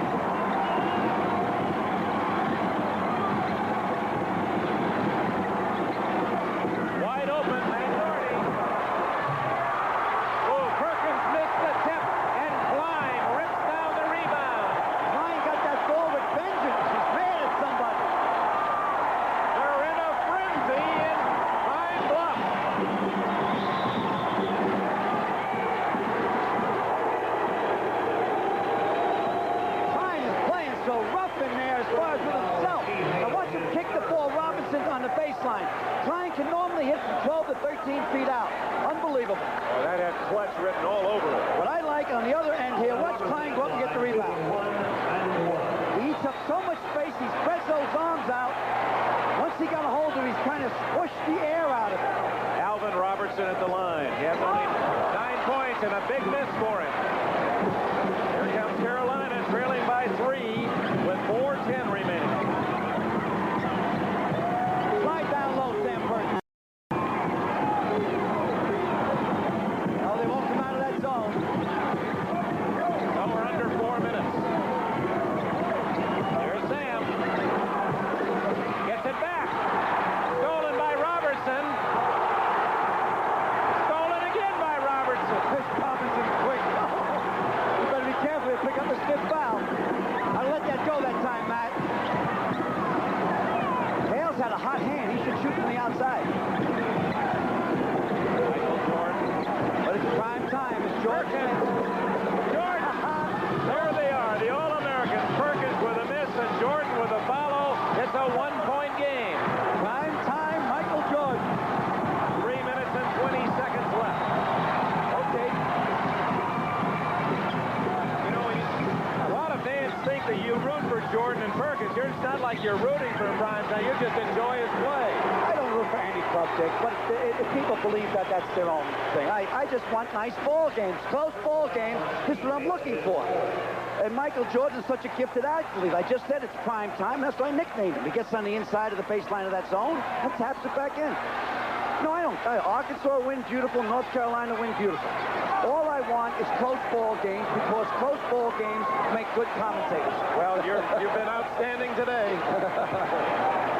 Wide open, and Doherty. Oh, Perkins missed the tip, and Klein rips down the rebound. Klein got that ball with vengeance. He's mad at somebody. They're in a frenzy in Pine Bluff. Klein is playing so rough in there as far as with himself. Now watch him kick the ball. Robinson on the baseline. Klein can normally hit from 12 to 13 feet out. Unbelievable. Oh, that had clutch written all over it. What I like on the other end here, watch Klein go up and get the rebound. He eats up so much space, he spreads those arms out. Once he got a hold of it, he's trying to squish the air out of it. Alvin Robertson at the line. He has only 9 points and a big miss for him. Here comes Carolina trailing by 3 with 4:10 remaining. Slide down low, Sam Burton. Oh, they won't come out of that zone. So we're under 4 minutes. There's Sam. Gets it back. Stolen by Robertson. Stolen again by Robertson. This Robinson quick. You better be careful to pick up a stiff foul. I let that go that time, Matt. Hale's had a hot hand. He should shoot from the outside. Michael Jordan. But it's prime time. It's Jordan. Jordan. There they are, the All-Americans. Perkins with a miss and Jordan with a follow. It's a 1-point game. Prime time, Michael Jordan. 3 minutes and 20 seconds left. Okay. You know, a lot of fans think that you root for Jordan and Perkins. It's not like you're rooting for prime time. You just enjoy his play. I don't root for any club, Dick, but if people believe that that's their own thing. I just want nice ball games, close ball games. This is what I'm looking for. And Michael Jordan's such a gifted athlete. I just said it's prime time. That's why I nicknamed him. He gets on the inside of the baseline of that zone and taps it back in. No, I don't. Arkansas win beautiful. North Carolina win beautiful. All I want is close ball games because close ball games make good commentators. Well, you've been outstanding today.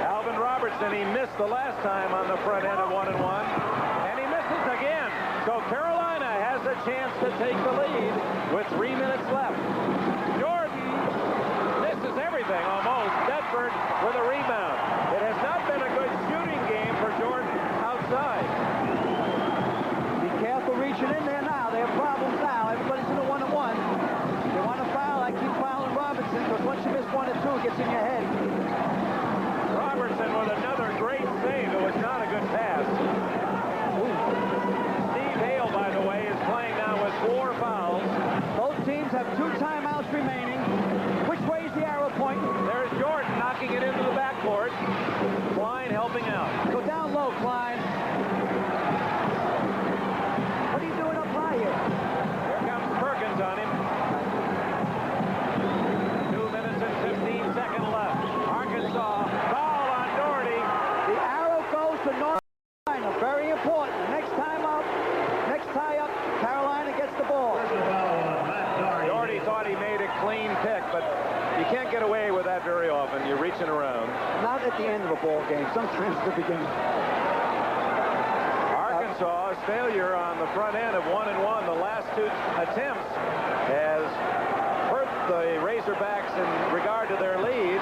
Alvin Robertson, he missed the last time on the front end of 1-1, and he misses again. So Carolina has a chance to take the lead with 3 minutes left. Jordan misses everything almost. Bedford with a rebound. It has not been a good shooting game for Jordan outside. Be careful reaching in there now. They have problems now. Everybody's in a 1-1. If you want to foul, I keep fouling Robinson because once you miss 1 or 2, it gets in your head. Robertson with another great save. It was not a good pass. Steve Hale, by the way, is playing now with 4 fouls. Both teams have 2 timeouts remaining. Which way is the arrow pointing? There's Jordan knocking it into the backcourt. Klein helping out. Go down low, Klein. What are you doing up high here? Here comes Perkins on him. 2 minutes and 15 seconds left. Arkansas foul on Doherty. The arrow goes to North Carolina. Very important. Next time up, next tie up, Carolina gets the ball. Doherty thought he made a clean pick, but you can't get away with that very often. You're reaching around. Not at the end of a ball game. Sometimes at the beginning. Arkansas's failure on the front end of 1-1, the last 2 attempts, has hurt the Razorbacks in regard to their lead,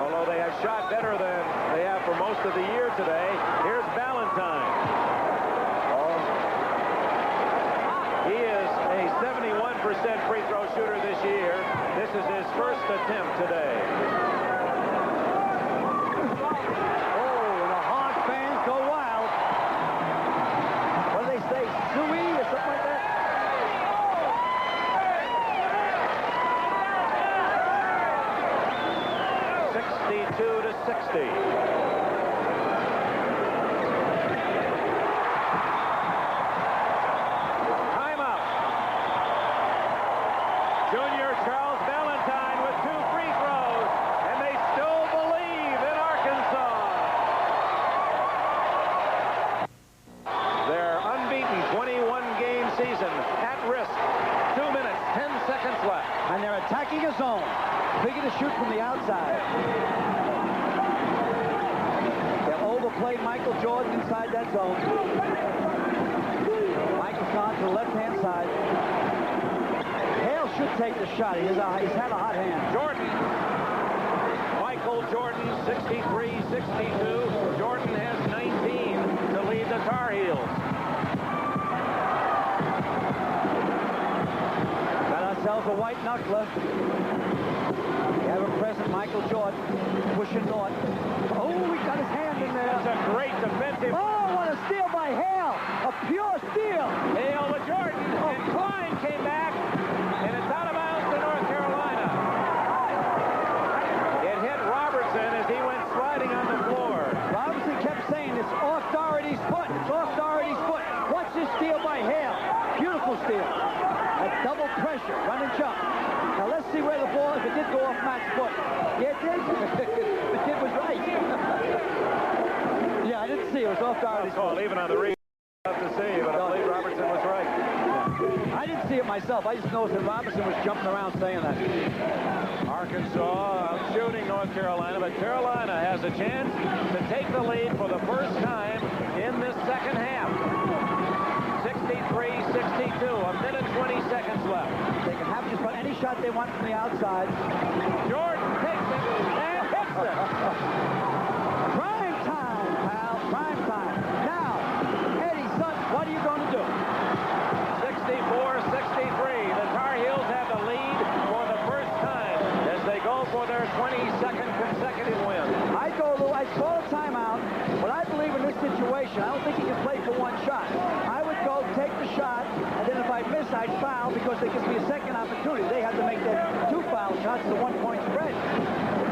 although they have shot better than they have for most of the year today. Here's Valentine. He is a 71% free throw shooter this year. This is his first attempt today. Oh, and the Hawk fans go the zone. Figure to shoot from the outside. They'll overplay Michael Jordan inside that zone. Michael's gone to the left-hand side. Hale should take the shot. He's had a hot hand. Jordan. Michael Jordan, 63-62. Jordan has 19 to lead the Tar Heels. Got ourselves a white knuckler. We have a present Michael Jordan pushing north. Oh, he got his hand in there. That's a great defensive. Oh, what a steal by Hale. A pure steal. Hale to Jordan. And Klein came back. And it's out of bounds to North Carolina. It hit Robertson as he went sliding on the floor. Robertson kept saying it's off Doherty's foot. It's off Doherty's foot. Watch this steal by Hale. Beautiful steal. That's double pressure. Run and jump. Now let's see where the ball, if it did go off Matt's foot. Yeah, it did. The kid was right. Yeah, I didn't see it. It was off Doherty's foot. Even on the read. Tough to see, but I believe Robertson was right. I didn't see it myself. I just noticed that Robertson was jumping around saying that. Arkansas shooting North Carolina, but Carolina has a chance to take the lead for the first time in this second half. 63-62, a minute 20 seconds left. They can have just about any shot they want from the outside. Jordan takes it and hits it. Prime time, pal. Prime time. Now, Eddie Sutton, what are you going to do? 64-63. The Tar Heels have the lead for the first time as they go for their 22nd consecutive win. I call a timeout, but I believe in this situation, I don't think he can play for one shot. I would go take the shot, and then if I miss, I'd foul because there gives me a second opportunity. They have to make their 2 foul shots to 1-point spread.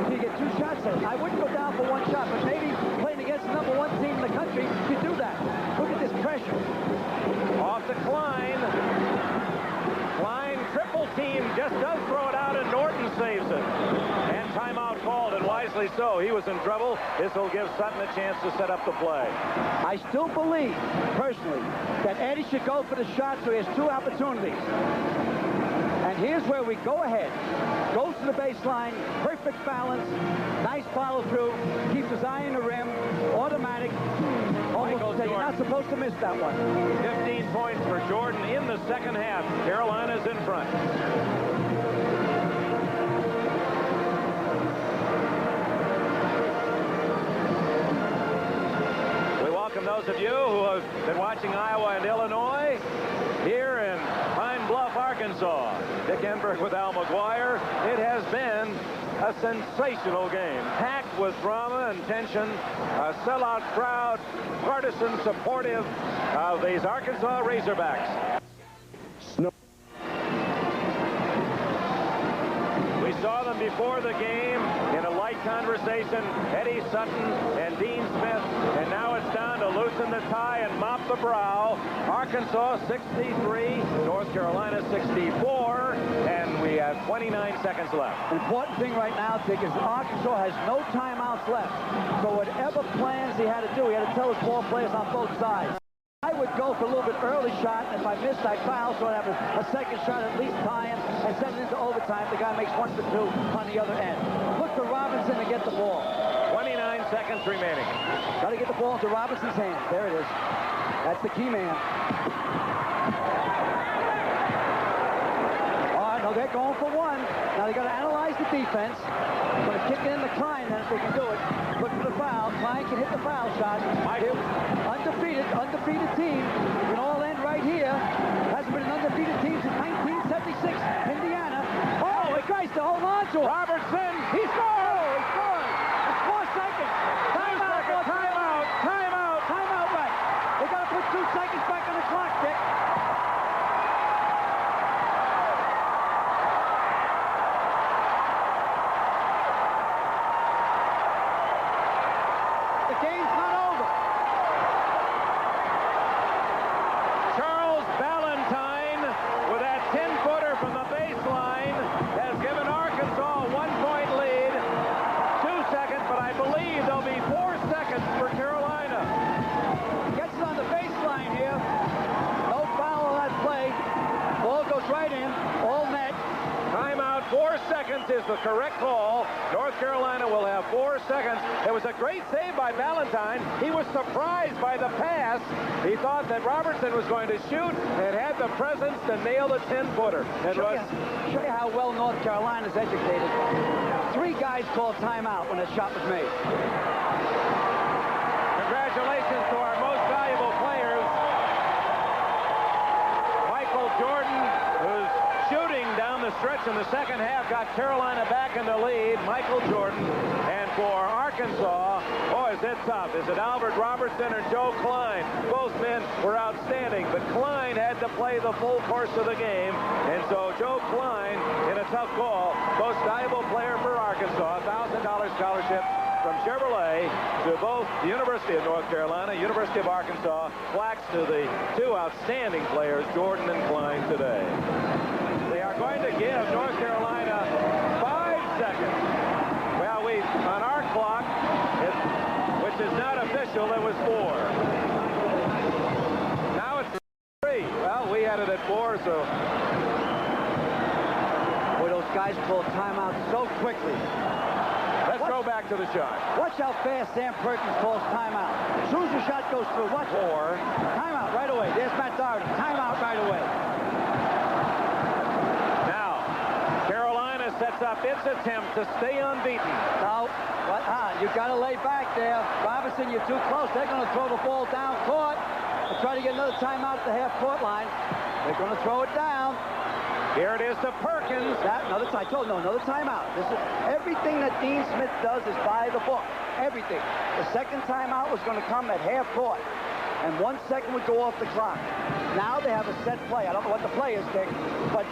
If you get 2 shots, I wouldn't go down for 1 shot, but maybe playing against the #1 team in the country, you do that. Look at this pressure. Off to Klein. Klein triple team, just does throw it out, and Norton saves it. And timeout called, and wisely so. He was in trouble. This will give Sutton a chance to set up the play. I still believe, personally, that Eddie should go for the shot so he has 2 opportunities. And here's where we go ahead. Goes to the baseline, perfect balance, nice follow through, keeps his eye on the rim, automatic. You're not supposed to miss that one. 15 points for Jordan in the second half. Carolina's in front. We welcome those of you who have been watching Iowa and Illinois here in Pine Bluff, Arkansas. Dick Enberg with Al McGuire. It has been a sensational game, packed with drama and tension, a sellout crowd, partisan supportive of these Arkansas Razorbacks. We saw them before the game in a light conversation, Eddie Sutton and Dean Smith, and now it's down to loosen the tie and mop the brow. Arkansas 63, North Carolina 64, and we have 29 seconds left. The important thing right now, Dick, is Arkansas has no timeouts left. So whatever plans he had to do, he had to tell his ball players on both sides. I would go for a little bit early shot, and if I missed, I'd foul, so I'd have a second shot at least tying and send it into overtime. The guy makes 1 for 2 on the other end. Look for Robinson to get the ball. 29 seconds remaining. Got to get the ball into Robinson's hands. There it is. That's the key man. All right, no, they're going for 1. Now they got to analyze the defense. But it's kicking in the Klein, then if they can do it. Look for the foul. Klein can hit the foul shot. Undefeated team. It can all end right here. Hasn't been an undefeated team since 1976. Indiana. Oh, he tries to hold on to it. Robertson, he scored! Oh, he scored. It's 4 seconds. Timeout, right. They got to put 2 seconds back on the clock, Dick. The game's not over. Charles Ballantyne with that 10-footer from the baseline has given Arkansas a 1-point lead the correct call. North Carolina will have 4 seconds. It was a great save by Valentine. He was surprised by the pass. He thought that Robertson was going to shoot and had the presence to nail the 10-footer. Show you how well North Carolina's educated. 3 guys called timeout when the shot was made. Congratulations to our most valuable players. M.Jordan, who's shooting down the stretch in the second half, got Carolina back in the lead. M.Jordan. And for Arkansas, boy, is it tough. Is it Albert Robertson or Joe Klein? Both men were outstanding, but Klein had to play the full course of the game. And so Joe Klein, in a tough call, most valuable player for Arkansas, $1,000 scholarship from Chevrolet to both the University of North Carolina, University of Arkansas. Plaques to the 2 outstanding players, Jordan and Klein, today. They are going to give North Carolina 5 seconds. Well, on our clock, which is not official, it was 4. Now it's 3. Well, we had it at 4, so. Boy, those guys called timeout so quickly. Let's go back to the shot. Watch how fast Sam Perkins calls timeout. As soon as the shot goes through, watch 4. Timeout right away. There's Matt Doherty. Timeout right away. Now, Carolina sets up its attempt to stay unbeaten. No, you got to lay back there. Robinson, you're too close. They're going to throw the ball down court and try to get another timeout at the half-court line. They're going to throw it down. Here it is to Perkins. Another timeout. This is everything that Dean Smith does is by the book. Everything. The second timeout was going to come at half court, and 1 second would go off the clock. Now they have a set play. I don't know what the play is, Dick, but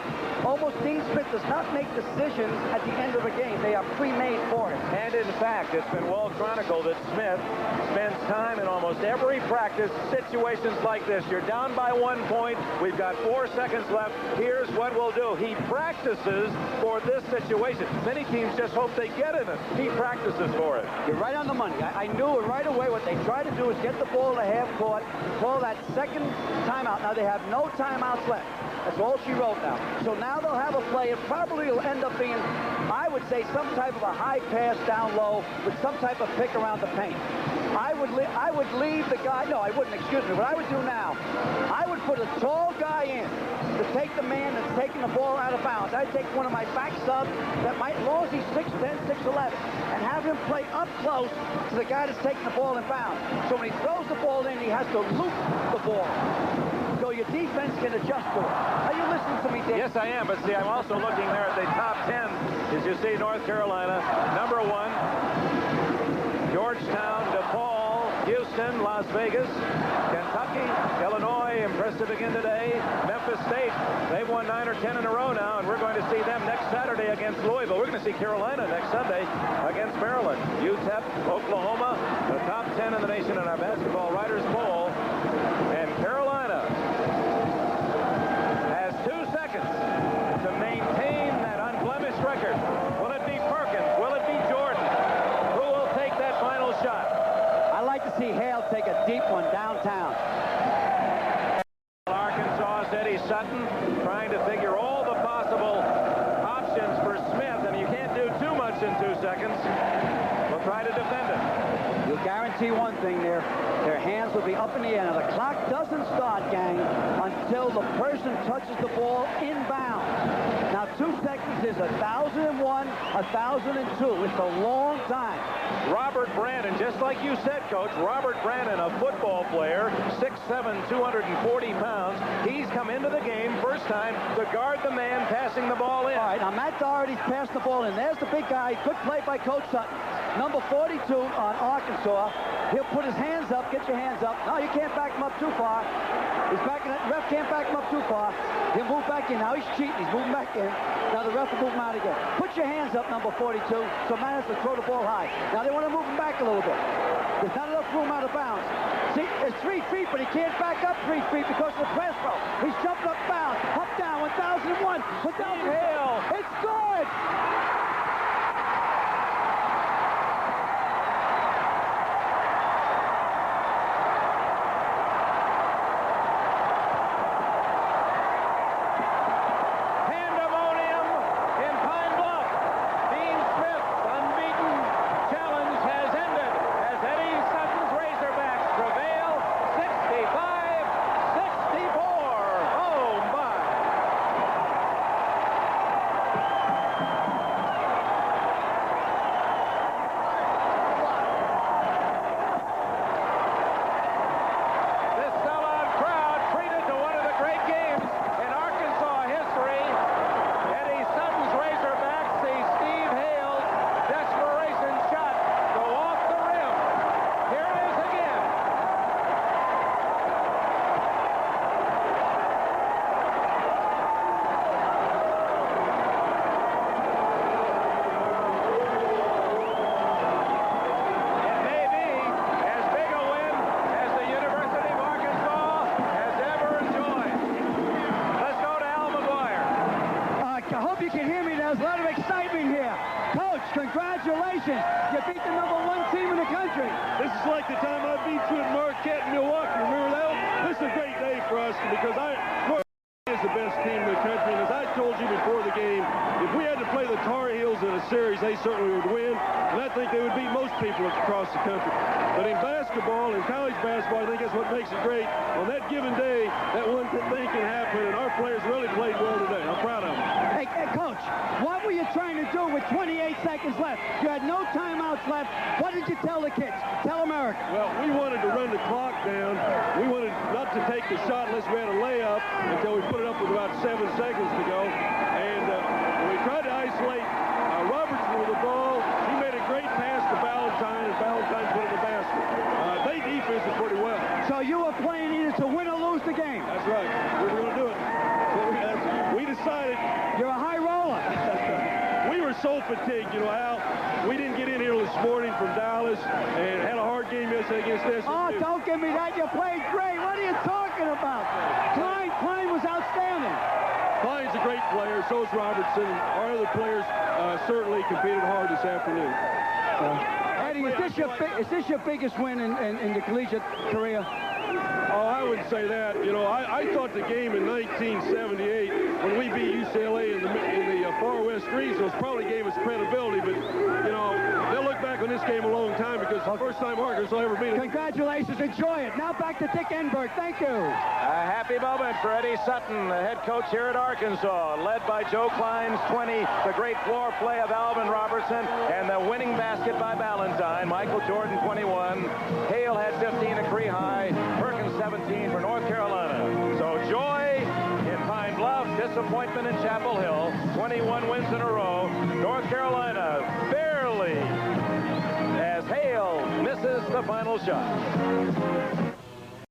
almost Dean Smith does not make decisions at the end of a game. They are pre-made for it. And in fact, it's been well chronicled that Smith spends time in almost every practice situations like this. You're down by 1 point. We've got 4 seconds left. Here's what we'll do. He practices for this situation. Many teams just hope they get in it. He practices for it. You're right on the money. I knew it right away. What they try to do is get the ball to half court, call that second timeout. Now they have no timeouts left. That's all she wrote now. So now they'll have a play. It probably will end up being, I would say, some type of a high pass down low with some type of pick around the paint. I would leave the guy. No, I wouldn't. Excuse me. What I would do now, I would put a tall guy in to take the man that's taking the ball out of bounds. I'd take one of my back subs that might, as long as he's 6'10", 6'11", and have him play up close to the guy that's taking the ball in bounds. So when he throws the ball in, he has to loop the ball. So your defense can adjust to it. Are you listening to me, Dick? Yes, I am. But see, I'm also looking there at the top 10. As you see, North Carolina, number 1. Georgetown, DePaul, Houston, Las Vegas, Kentucky, Illinois, impressive again today. Memphis State, they've won 9 or 10 in a row now, and we're going to see them next Saturday against Louisville. We're going to see Carolina next Sunday against Maryland. UTEP, Oklahoma, the top 10 in the nation in our basketball writers poll. And Carolina has 2 seconds to maintain that unblemished record. Will it be Perkins? Will it be Jordan? Who will take that final shot? I'd like to see Hale take a deep one downtown. Arkansas, Eddie Sutton, trying to figure all the possible options for Smith, and you can't do too much in 2 seconds. We'll try to defend it. You'll guarantee one thing there. Their hands will be up in the air. Now, the clock doesn't start, gang, until the person touches the ball inbound. Now, 2 seconds is 1,001, 1,002. It's a long time. Robert Brandon, just like you said, Coach, Robert Brandon, a football player, 6'7", 240 pounds. He's come into the game first time to guard the man passing the ball in. All right, now Matt Doherty's passing the ball in. There's the big guy. Good play by Coach Sutton. Number 42 on Arkansas. He'll put his hands up. Get your hands up. No, you can't back him up too far. He's backing it. Ref can't back him up too far. He'll move back in. Now he's cheating. He's moving back in. Now the ref will move him out again. Put your hands up, number 42. So man has to throw the ball high. Now they want to move him back a little bit. There's not enough room out of bounds. See, it's 3 feet, but he can't back up 3 feet because of the press throw. He's jumping up bounds. Up down, 1,001. 1,000 Hale. It's good. hope you can hear me. There's a lot of excitement here. Coach, congratulations. You beat the #1 team in the country. This is like the time I beat you at Marquette in Milwaukee. Remember that? This is a great day for us because Marquette is the best team in the country. And as I told you before the game, if we had to play the Tar Heels in a series, they certainly would win. And I think they would beat most people across the country. But in basketball, in college basketball, I think that's what makes it great. On that given day, that one thing can happen, and our players really played well today. I'm proud of them. Hey, Coach, what were you trying to do with 28 seconds left? You had no timeouts left. What did you tell the kids? Tell America. Well, we wanted to run the clock down. We wanted not to take the shot unless we had a layup until we put it up with about 7 seconds to go. And we tried to isolate Robertson with the ball. He made a great pass to Valentine, and Valentine put it in the basket. They defended pretty well. So you were playing either to win or lose the game. That's right. We were going to do it. We decided. You're a high roller. We were so fatigued, you know, Al. We didn't get in here this morning from Dallas and had a hard game yesterday against SMU. Oh, don't give me that. You played great. What are you talking about? Klein was outstanding. Klein's a great player. So is Robertson. Our other players certainly competed hard this afternoon. Eddie, is this your biggest win in the collegiate career? Oh, I wouldn't say that. You know, I thought the game in 1978 when we beat UCLA in the Far West Regionals probably gave us credibility, but, you know, they'll look back on this game a long time because it's the first time Arkansas ever beat it. Congratulations. Enjoy it. Now back to Dick Enberg. Thank you. A happy moment for Eddie Sutton, the head coach here at Arkansas, led by Joe Klein's 20, the great floor play of Alvin Robertson, and the winning basket by Valentine. Michael Jordan, 21. Hale had 15 at Cree High. Perkins, 17 for North Carolina. So joy in Pine Bluff, disappointment in Chapel Hill. 21 wins in a row. North Carolina barely as Hale misses the final shot.